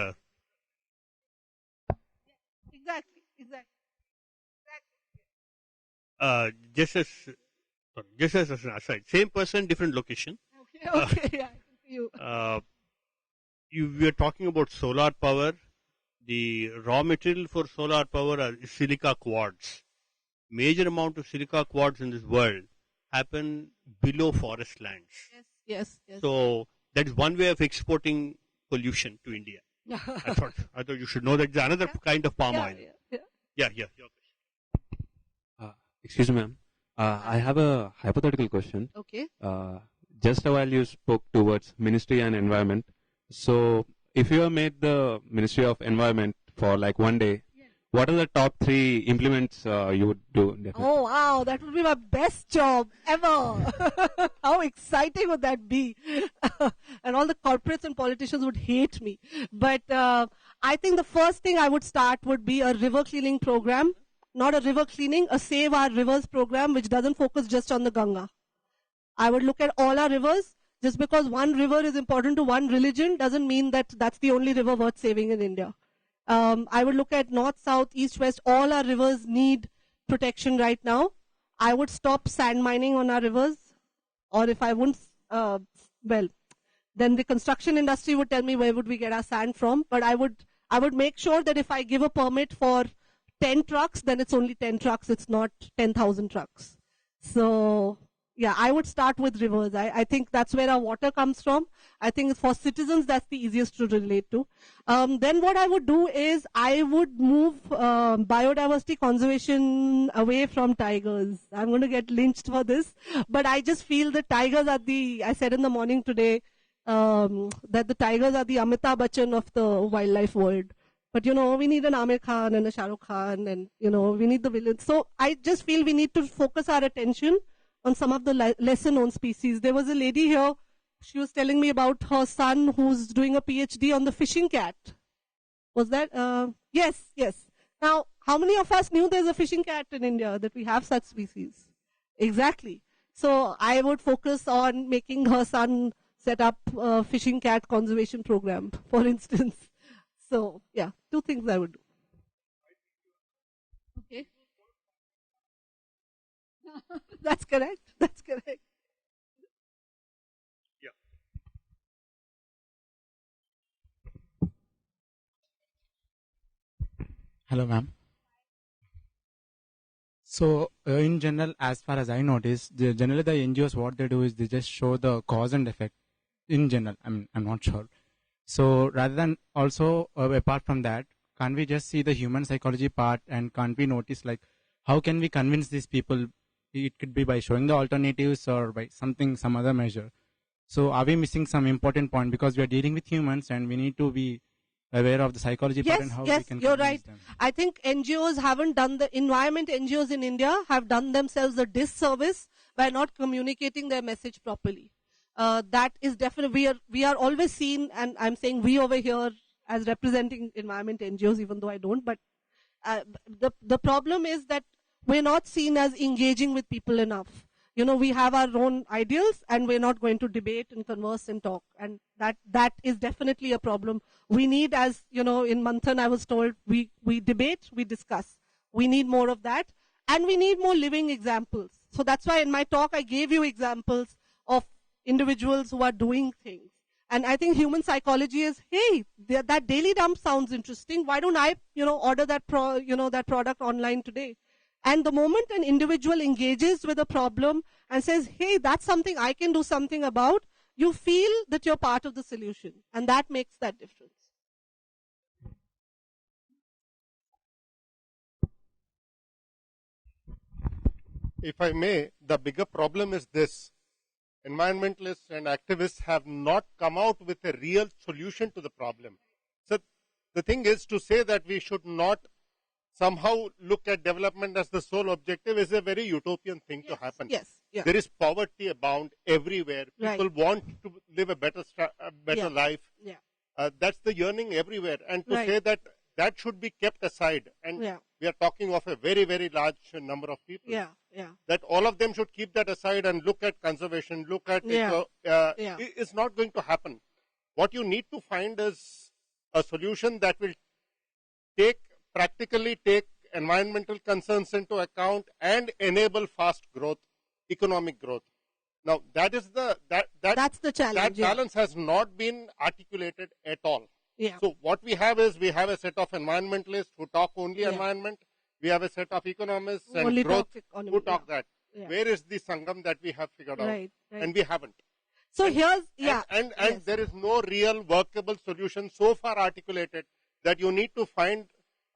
Exactly. Just as an aside, same person, different location. Okay. We are talking about solar power. The raw material for solar power is silica quartz. Major amount of silica quartz in this world happen below forest lands. Yes. So that is one way of exporting pollution to India. I thought you should know that it's another kind of palm oil. Yeah. Excuse me, ma'am. I have a hypothetical question. Okay. Just a while you spoke towards Ministry and Environment. So if you have made the Ministry of Environment for like one day, what are the top 3 implements you would do? Definitely? Oh, wow. That would be my best job ever. How exciting would that be? And all the corporates and politicians would hate me. But I think the first thing I would start would be a river cleaning program not a river cleaning, a Save Our Rivers program which doesn't focus just on the Ganga. I would look at all our rivers. Just because one river is important to one religion doesn't mean that that's the only river worth saving in India. I would look at north, south, east, west. All our rivers need protection right now. I would stop sand mining on our rivers. Or if I wouldn't, well, then the construction industry would tell me where would we get our sand from. But I would make sure that if I give a permit for 10 trucks, then it's only 10 trucks. It's not 10,000 trucks. So yeah, I would start with rivers. I think that's where our water comes from. I think for citizens, that's the easiest to relate to. Then what I would do is I would move biodiversity conservation away from tigers. I'm going to get lynched for this, but I just feel that tigers are I said in the morning today that the tigers are the Amitabh Bachchan of the wildlife world. But, we need an Aamir Khan and a Shah Rukh Khan and, we need the villains. So I just feel we need to focus our attention on some of the lesser known species. There was a lady here, she was telling me about her son who's doing a PhD on the fishing cat. Was that? Yes. Now, how many of us knew there's a fishing cat in India, that we have such species? Exactly. So I would focus on making her son set up a fishing cat conservation program, for instance. So, yeah, 2 things I would do. Okay. That's correct. Yeah. Hello, ma'am. So, in general, as far as I notice, generally the NGOs, what they do is they just show the cause and effect. In general, I'm not sure. So, rather than also, apart from that, can't we just see the human psychology part, and can't we notice, like, how can we convince these people? It could be by showing the alternatives or by some other measure. So are we missing some important point? Because we are dealing with humans and we need to be aware of the psychology part and how we can you're convince right. them. I think NGOs haven't done, the environment NGOs in India have done themselves a disservice by not communicating their message properly. That is definitely, we are always seen, and I'm saying we over here as representing environment NGOs, even though I don't, but the problem is that we're not seen as engaging with people enough. We have our own ideals and we're not going to debate and converse and talk. And that is definitely a problem. We need, as in Manthan I was told, we debate, we discuss. We need more of that. And we need more living examples. So that's why in my talk I gave you examples of individuals who are doing things. And I think human psychology is, hey, that daily dump sounds interesting. Why don't I, order that that product online today? And the moment an individual engages with a problem and says, hey, that's something I can do something about, you feel that you're part of the solution. And that makes that difference. If I may, the bigger problem is this. Environmentalists and activists have not come out with a real solution to the problem. So the thing is, to say that we should not somehow look at development as the sole objective is a very utopian thing to happen. Yes. Yeah. There is poverty abound everywhere. People want to live a better life. Yeah. That's the yearning everywhere. And to say that that should be kept aside, and we are talking of a very, very large number of people, that all of them should keep that aside and look at conservation, look at is not going to happen. What you need to find is a solution that will practically take environmental concerns into account and enable fast growth, economic growth. Now, that is that's the challenge. That balance has not been articulated at all. Yeah. So what we have is, we have a set of environmentalists who talk only environment. We have a set of economists and only growth who talk that. Yeah. Where is the Sangam that we have figured out? And we haven't. So here's, And there is no real workable solution so far articulated that you need to find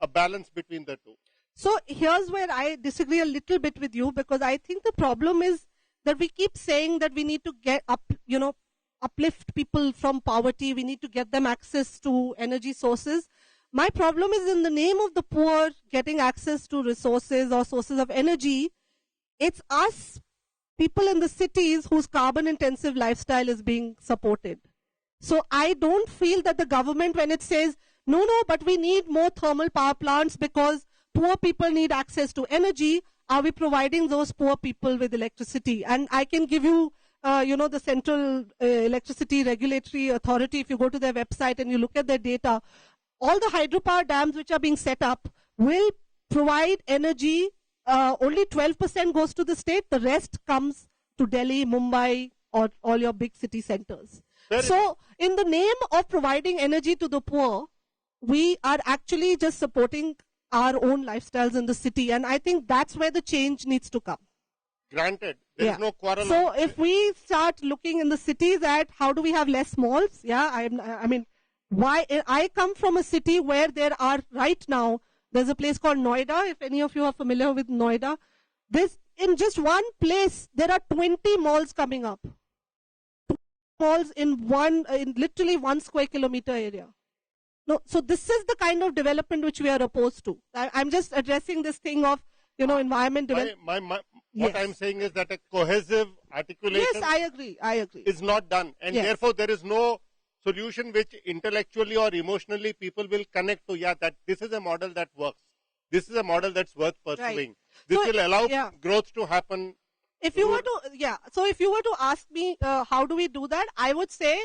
a balance between the two. So here's where I disagree a little bit with you, because I think the problem is that we keep saying that we need to get up, uplift people from poverty. We need to get them access to energy sources. My problem is, in the name of the poor getting access to resources or sources of energy, it's us, people in the cities, whose carbon intensive lifestyle is being supported. So I don't feel that the government, when it says, no, but we need more thermal power plants because poor people need access to energy, are we providing those poor people with electricity? And I can give you, the Central Electricity Regulatory Authority, if you go to their website and you look at their data, all the hydropower dams which are being set up will provide energy. Only 12% goes to the state. The rest comes to Delhi, Mumbai, or all your big city centers. So in the name of providing energy to the poor, we are actually just supporting our own lifestyles in the city. And I think that's where the change needs to come. Granted, there is no quarrel. So if we start looking in the cities at how do we have less malls, why I come from a city where there are right now, there's a place called Noida. If any of you are familiar with Noida, in just one place, there are 20 malls coming up. Malls in literally 1 square kilometer area. No, so this is the kind of development which we are opposed to. I'm just addressing this thing of, environment development. What I'm saying is that a cohesive articulation I agree. is not done. And therefore there is no solution which intellectually or emotionally people will connect to, that this is a model that works. This is a model that's worth pursuing. Right. This will allow growth to happen. If you were to ask me how do we do that, I would say,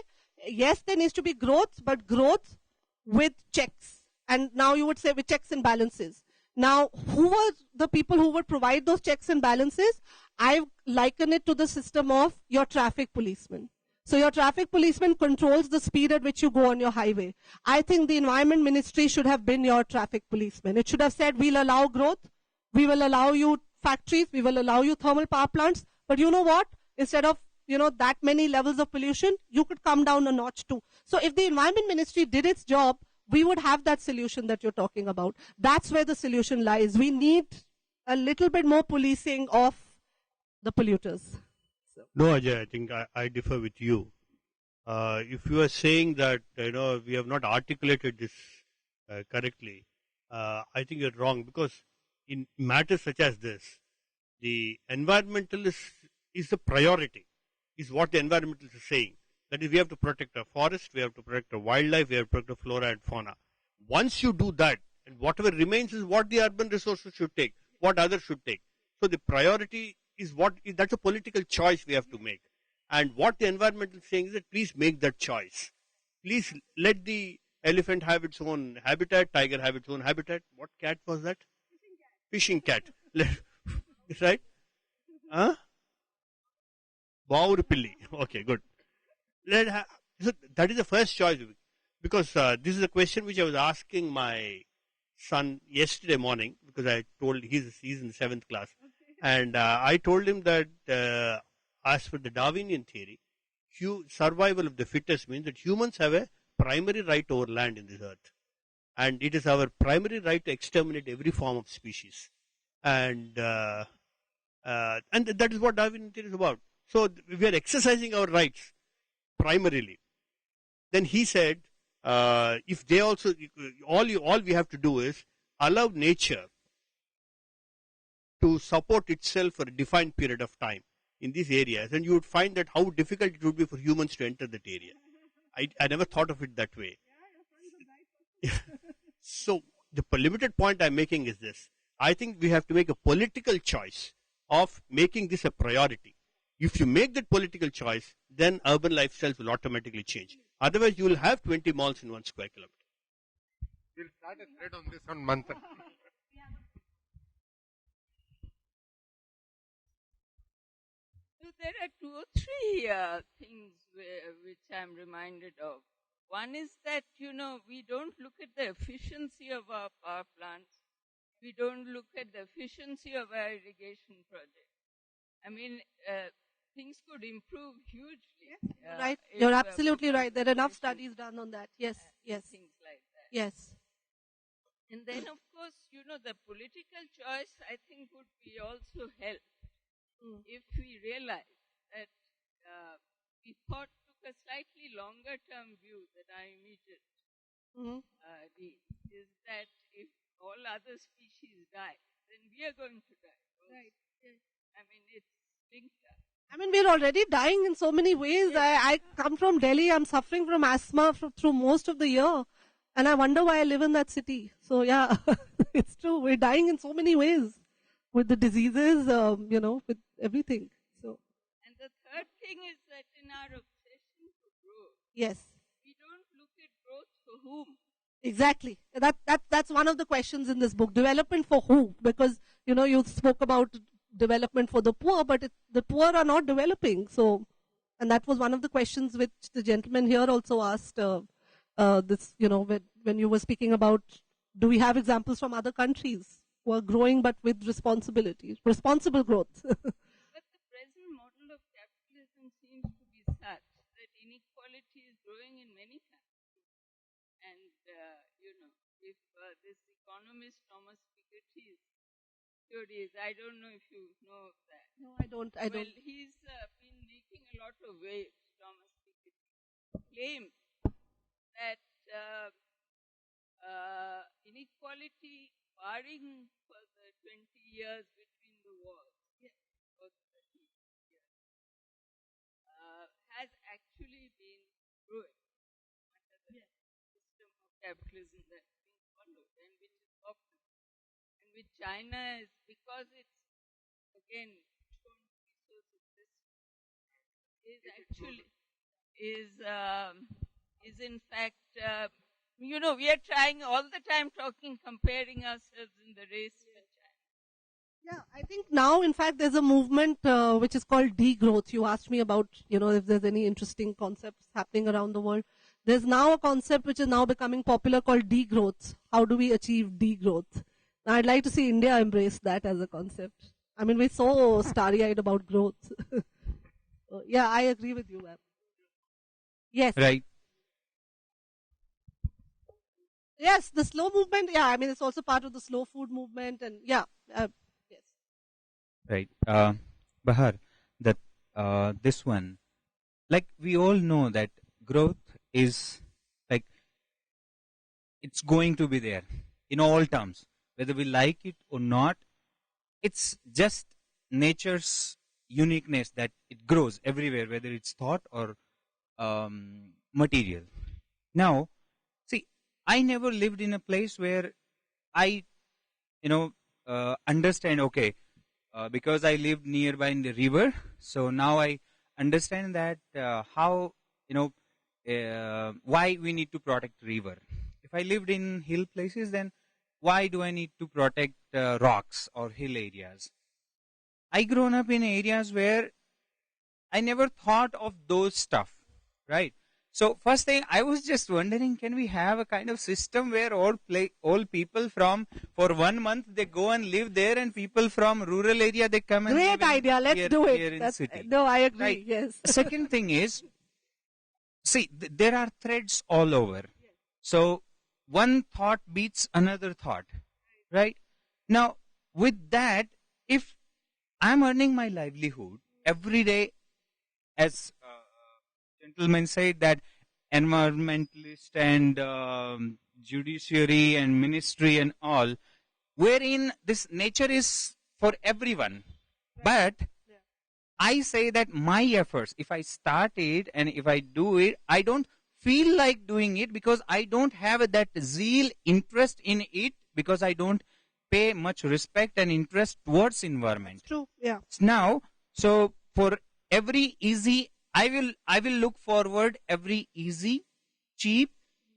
yes, there needs to be growth, but growth with checks. And now you would say with checks and balances. Now, who were the people who would provide those checks and balances? I liken it to the system of your traffic policeman. So your traffic policeman controls the speed at which you go on your highway. I think the Environment Ministry should have been your traffic policeman. It should have said, we'll allow growth, we will allow you factories, we will allow you thermal power plants, but you know what? Instead of, that many levels of pollution, you could come down a notch too. So if the Environment Ministry did its job, we would have that solution that you're talking about. That's where the solution lies. We need a little bit more policing of the polluters. No, Ajay, I think I differ with you. If you are saying that, we have not articulated this correctly, I think you're wrong, because in matters such as this, the environmentalist is the priority, is what the environmentalist is saying. That is, we have to protect our forest, we have to protect our wildlife, we have to protect our flora and fauna. Once you do that, and whatever remains is what the urban resources should take, what others should take. So the priority is that's a political choice we have to make. And what the environmental is saying is that please make that choice. Please let the elephant have its own habitat, tiger have its own habitat. What cat was that? Fishing cat. Right? Huh? Baurpilli. Okay, good. So that is the first choice. Because this is a question which I was asking my son yesterday morning, because I told he's in the 7th class. And I told him that as per the Darwinian theory, survival of the fittest means that humans have a primary right over land in this earth. And it is our primary right to exterminate every form of species. And that is what Darwinian theory is about. So we are exercising our rights primarily. Then he said, if they also, all we have to do is allow nature to support itself for a defined period of time in these areas, and you would find that how difficult it would be for humans to enter that area. I never thought of it that way. So the limited point I'm making is this. I think we have to make a political choice of making this a priority. If you make that political choice, then urban lifestyles will automatically change. Otherwise, you will have 20 malls in 1 square kilometer. We'll start a thread on this on Manthan. So there are 2 or 3 things which I'm reminded of. One is that, we don't look at the efficiency of our power plants. We don't look at the efficiency of our irrigation projects. I mean, things could improve hugely. Right. You're absolutely right. There are enough studies done on that. Yes. Things like that. Yes. And then, of course, the political choice, I think, would be also helped if we realize that we took a slightly longer term view than our immediate need, is that if all other species die, then we are going to die. Right. Yes. I mean, it's linked up. I mean, we're already dying in so many ways. Yes. I come from Delhi. I'm suffering from asthma through most of the year. And I wonder why I live in that city. So yeah, it's true. We're dying in so many ways with the diseases, with everything. So. And the third thing is that in our obsession for growth, yes, we don't look at growth for whom. Exactly. That's one of the questions in this book. Development for who? Because, you spoke about development for the poor, but the poor are not developing. So, and that was one of the questions which the gentleman here also asked, when you were speaking about, do we have examples from other countries who are growing but with responsibility, responsible growth? But the present model of capitalism seems to be such that inequality is growing in many countries. And, if this economist Thomas Piketty's theories, I don't know if you know of that. No, I don't. Well, he's been making a lot of waves. Thomas Piketty claimed that inequality, barring for the 20 years between the wars, or 30 years, has actually been growing under the system of capitalism that's being followed and which is popular. And with China, is because it's, again, shown to be so successful, is in fact, we are trying all the time comparing ourselves in the race for China. Yeah, I think now, in fact, there's a movement which is called degrowth. You asked me about, if there's any interesting concepts happening around the world. There's now a concept which is now becoming popular called degrowth. How do we achieve degrowth? Now, I'd like to see India embrace that as a concept. I mean, we're so starry-eyed about growth. Yeah, I agree with you, ma'am. Yes. Right. Yes, the slow movement, yeah, I mean, it's also part of the slow food movement, and yes. Right. Bahar, that this one, like we all know that growth is like, it's going to be there in all terms, whether we like it or not. It's just nature's uniqueness that it grows everywhere, whether it's thought or material. Now, see, I never lived in a place where I, understand, okay, because I lived nearby in the river, so now I understand that how, why we need to protect river. If I lived in hill places, then why do I need to protect rocks or hill areas? I grown up in areas where I never thought of those stuff, right? So first thing, I was just wondering, can we have a kind of system where all people for 1 month, they go and live there, and people from rural area, they come and live. Great idea, let's do it. City. No, I agree, right? Yes. Second thing is, see, there are threads all over. So one thought beats another thought, right? Now, with that, if I'm earning my livelihood every day, as gentlemen said, that environmentalist and judiciary and ministry and all, wherein this nature is for everyone. But I say that my efforts, if I start it and if I do it, I don't feel like doing it because I don't have that zeal, interest in it, because I don't pay much respect and interest towards environment. That's true, yeah. Now, so for every easy, I will look forward every easy, cheap,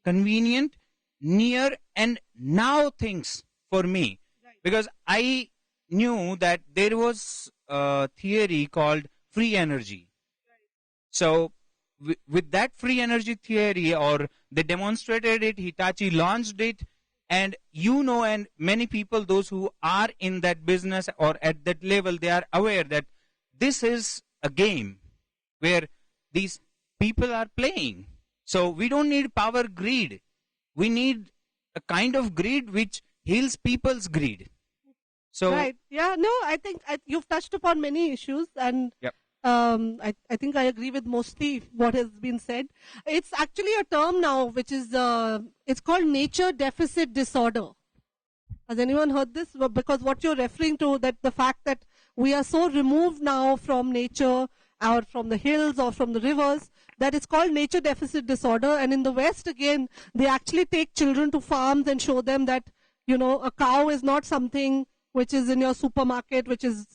convenient, near and now things for me. Right. Because I knew that there was a theory called free energy. Right. So with that free energy theory, or they demonstrated it, Hitachi launched it, and and many people, those who are in that business or at that level, they are aware that this is a game where these people are playing. So we don't need power greed. We need a kind of greed which heals people's greed. So right. Yeah, no, I think you've touched upon many issues, and yep. I think I agree with mostly what has been said. It's actually a term now which is, it's called nature deficit disorder. Has anyone heard this? Because what you're referring to, that the fact that we are so removed now from nature, or from the hills or from the rivers, that it's called nature deficit disorder. And in the West, again, they actually take children to farms and show them that, a cow is not something which is in your supermarket, which is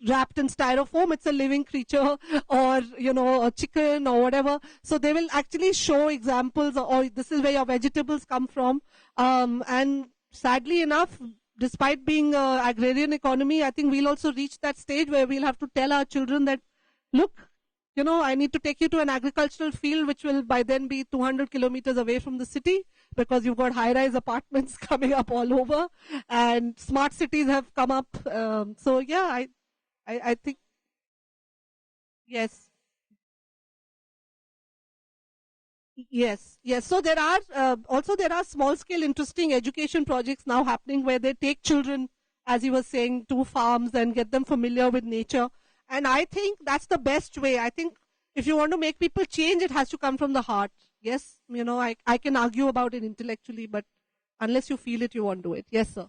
wrapped in styrofoam. It's a living creature, or, a chicken or whatever. So they will actually show examples, or this is where your vegetables come from. And sadly enough, despite being an agrarian economy, I think we'll also reach that stage where we'll have to tell our children that, look, I need to take you to an agricultural field, which will by then be 200 kilometers away from the city, because you've got high-rise apartments coming up all over, and smart cities have come up. So yeah, I think, yes. Yes. So there are small-scale interesting education projects now happening where they take children, as you were saying, to farms and get them familiar with nature. And I think that's the best way. I think if you want to make people change, it has to come from the heart. Yes, I can argue about it intellectually, but unless you feel it, you won't do it. Yes, sir.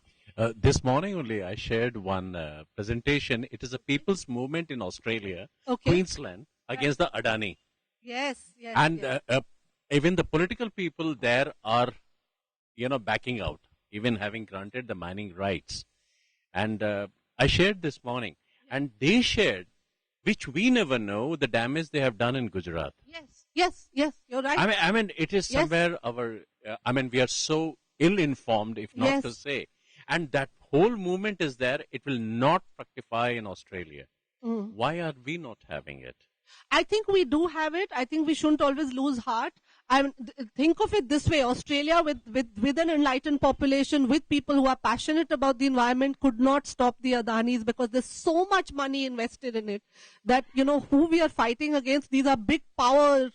This morning only, I shared one presentation. It is a people's movement in Australia, Queensland, against the Adani. Yes. And even the political people there are, backing out, even having granted the mining rights. And I shared this morning, and they shared, which we never know, the damage they have done in Gujarat. Yes, you're right. I mean, it is somewhere we are so ill-informed, if not to say. And that whole movement is there. It will not fructify in Australia. Why are we not having it? I think we do have it. I think we shouldn't always lose heart. Think of it this way: Australia, with an enlightened population, with people who are passionate about the environment, could not stop the Adanis, because there's so much money invested in it that, who we are fighting against, these are big powers,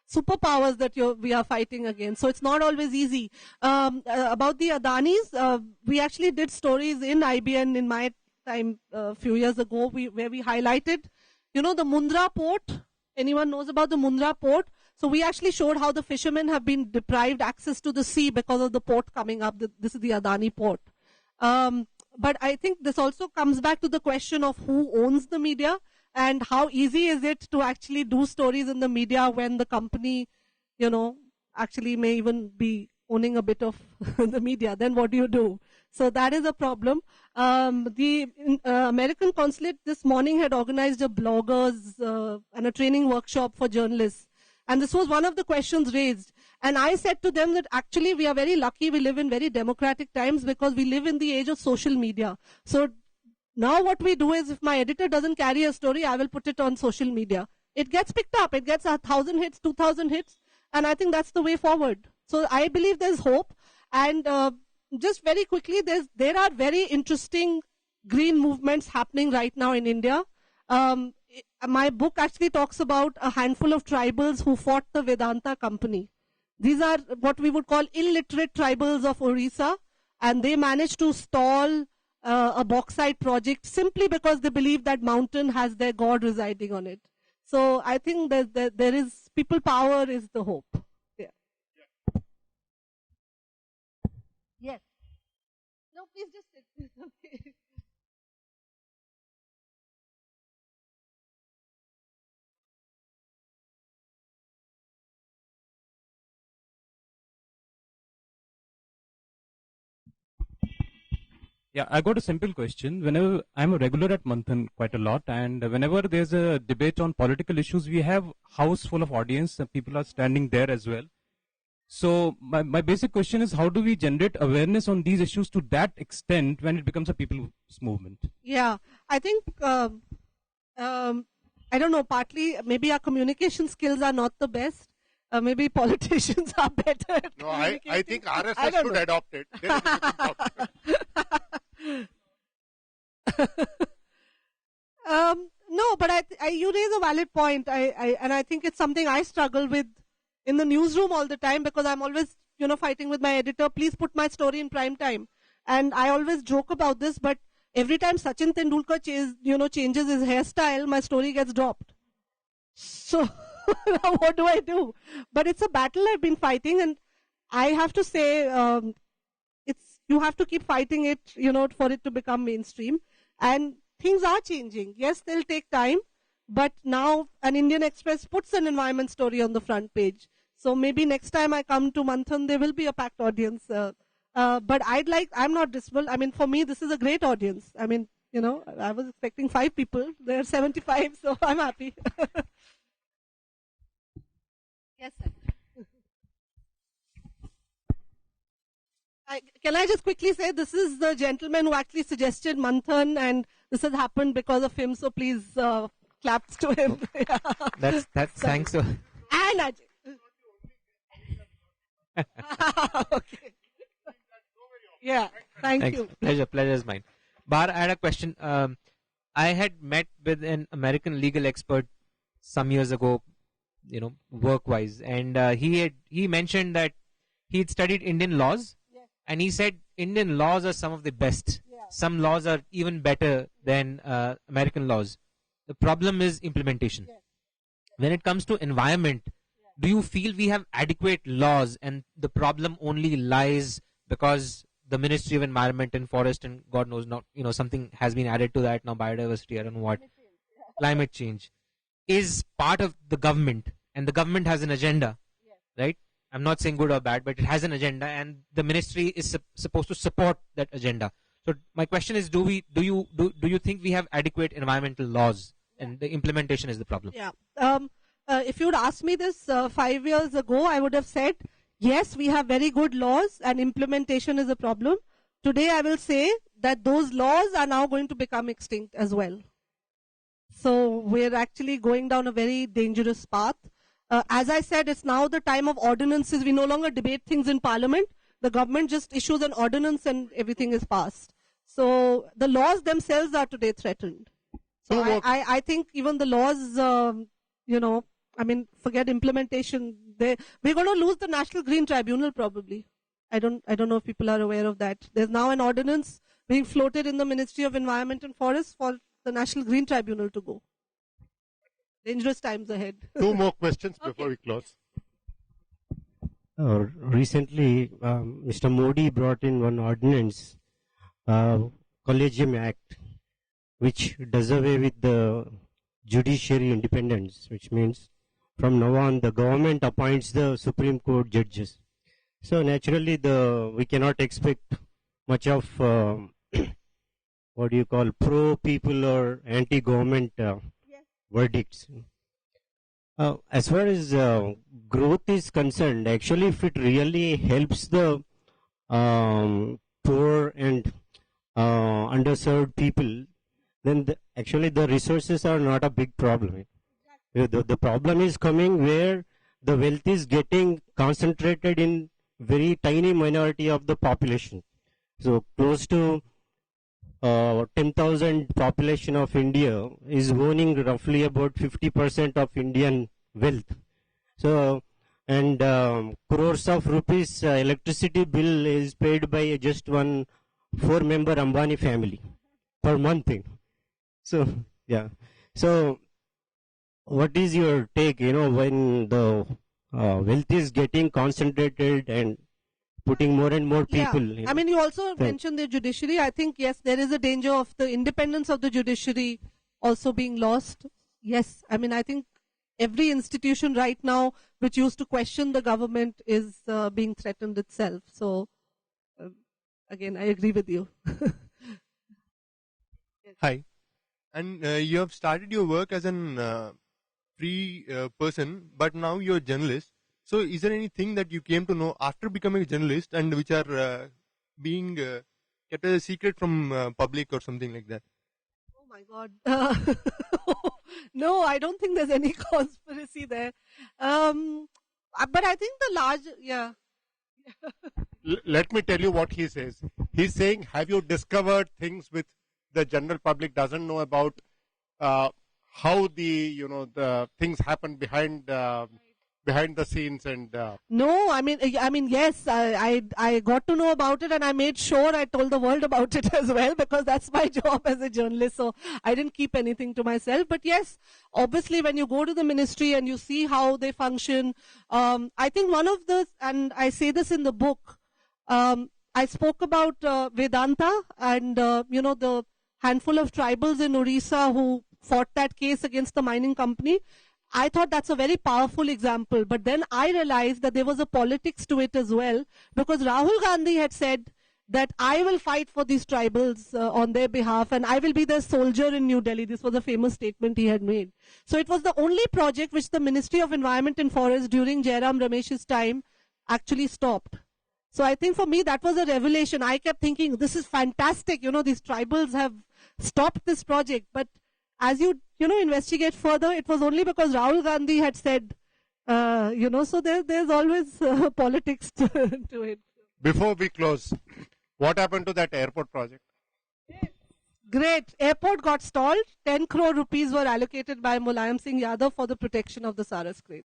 superpowers that we are fighting against. So it's not always easy. About the Adanis, we actually did stories in IBN in my time a few years ago, where we highlighted, the Mundra port. Anyone knows about the Mundra port? So we actually showed how the fishermen have been deprived access to the sea because of the port coming up. This is the Adani port. But I think this also comes back to the question of who owns the media, and how easy is it to actually do stories in the media when the company, actually may even be owning a bit of the media. Then what do you do? So that is a problem. The American consulate this morning had organized a bloggers and a training workshop for journalists. And this was one of the questions raised. And I said to them that actually we are very lucky. We live in very democratic times, because we live in the age of social media. So now what we do is, if my editor doesn't carry a story, I will put it on social media. It gets picked up. It gets 1,000 hits, 2,000 hits. And I think that's the way forward. So I believe there's hope. And just very quickly, there are very interesting green movements happening right now in India. My book actually talks about a handful of tribals who fought the Vedanta company. These are what we would call illiterate tribals of Orissa, and they managed to stall a bauxite project simply because they believe that mountain has their god residing on it. So I think there is people power is the hope. Yes. No, please just sit. Okay. Yeah, I got a simple question. Whenever I'm a regular at Manthan quite a lot, and whenever there's a debate on political issues, we have house full of audience, and people are standing there as well. So my basic question is, how do we generate awareness on these issues to that extent when it becomes a people's movement? Yeah, I think, I don't know, partly maybe our communication skills are not the best. Maybe politicians are better. No, I think RSS should adopt it. No, but you raise a valid point. And I think it's something I struggle with in the newsroom all the time, because I'm always, fighting with my editor. Please put my story in prime time. And I always joke about this, but every time Sachin Tendulkar changes his hairstyle, my story gets dropped. So what do I do? But it's a battle I've been fighting, and I have to say, you have to keep fighting it, for it to become mainstream. And things are changing. Yes, they'll take time, but now an Indian Express puts an environment story on the front page. So maybe next time I come to Manthan, there will be a packed audience. But I'm not dismal. I mean, for me, this is a great audience. I mean, you know, I was expecting 5 people. There are 75, so I'm happy. Yes, sir. Can I just quickly say, this is the gentleman who actually suggested Manthan, and this has happened because of him, so please claps to him. Yeah. That's thanks. And Ajay. Okay. Yeah, thank you. Pleasure is mine. Bahar, I had a question. I had met with an American legal expert some years ago, you know, work-wise, and he mentioned that he had studied Indian laws, and he said Indian laws are some of the best. Yeah. Some laws are even better than American laws. The problem is implementation. Yeah. When it comes to environment, do you feel we have adequate laws, and the problem only lies because the Ministry of Environment and Forest and God knows not, you know, something has been added to that now, biodiversity, I don't know what, climate change is part of the government, and the government has an agenda, right? I'm not saying good or bad, but it has an agenda, and the ministry is supposed to support that agenda. So my question is, do you think we have adequate environmental laws, and the implementation is the problem? Yeah. If you would ask me this 5 years ago, I would have said, yes, we have very good laws and implementation is a problem. Today I will say that those laws are now going to become extinct as well. So we're actually going down a very dangerous path. As I said, it's now the time of ordinances. We no longer debate things in Parliament. The government just issues an ordinance and everything is passed. So the laws themselves are today threatened. So I think even the laws, you know, I mean, forget implementation. We're going to lose the National Green Tribunal probably. I don't know if people are aware of that. There's now an ordinance being floated in the Ministry of Environment and Forests for the National Green Tribunal to go. Dangerous times ahead. 2 more questions before we close. Recently, Mr. Modi brought in one ordinance, Collegium Act, which does away with the judiciary independence, which means from now on the government appoints the Supreme Court judges. So naturally we cannot expect much of what do you call pro-people or anti-government verdicts. As far as growth is concerned, actually if it really helps the poor and underserved people, then actually the resources are not a big problem. The problem is coming where the wealth is getting concentrated in very tiny minority of the population. So close to 10,000 population of India is owning roughly about 50% of Indian wealth. So, and crores of rupees electricity bill is paid by just one 4-member Ambani family per month. So, yeah. So, what is your take, you know, when the wealth is getting concentrated and putting more and more people? Yeah. I mean, you also mentioned the judiciary. I think, yes, there is a danger of the independence of the judiciary also being lost. Yes. I mean, I think every institution right now which used to question the government is being threatened itself. So, again, I agree with you. Yes. Hi. And you have started your work as an free person, but now you're a journalist. So is there anything that you came to know after becoming a journalist and which are being kept as a secret from public or something like that? Oh my God. No, I don't think there's any conspiracy there. But I think the large, yeah. Let me tell you what he says. He's saying, have you discovered things which the general public doesn't know about, how the things happen behind the scenes and No, I mean yes, I got to know about it and I made sure I told the world about it as well, because that's my job as a journalist, so I didn't keep anything to myself. But yes, obviously when you go to the ministry and you see how they function, I think one of the, and I say this in the book, I spoke about Vedanta and the handful of tribals in Orissa who fought that case against the mining company. I thought that's a very powerful example. But then I realized that there was a politics to it as well, because Rahul Gandhi had said that I will fight for these tribals on their behalf and I will be their soldier in New Delhi. This was a famous statement he had made. So it was the only project which the Ministry of Environment and Forest during Jairam Ramesh's time actually stopped. So I think for me that was a revelation. I kept thinking, this is fantastic, these tribals have stopped this project. But as you investigate further, it was only because Rahul Gandhi had said, so there's always politics to it. Before we close, what happened to that airport project? Great. Airport got stalled. 10 crore rupees were allocated by Mulayam Singh Yadav for the protection of the Saras Strait.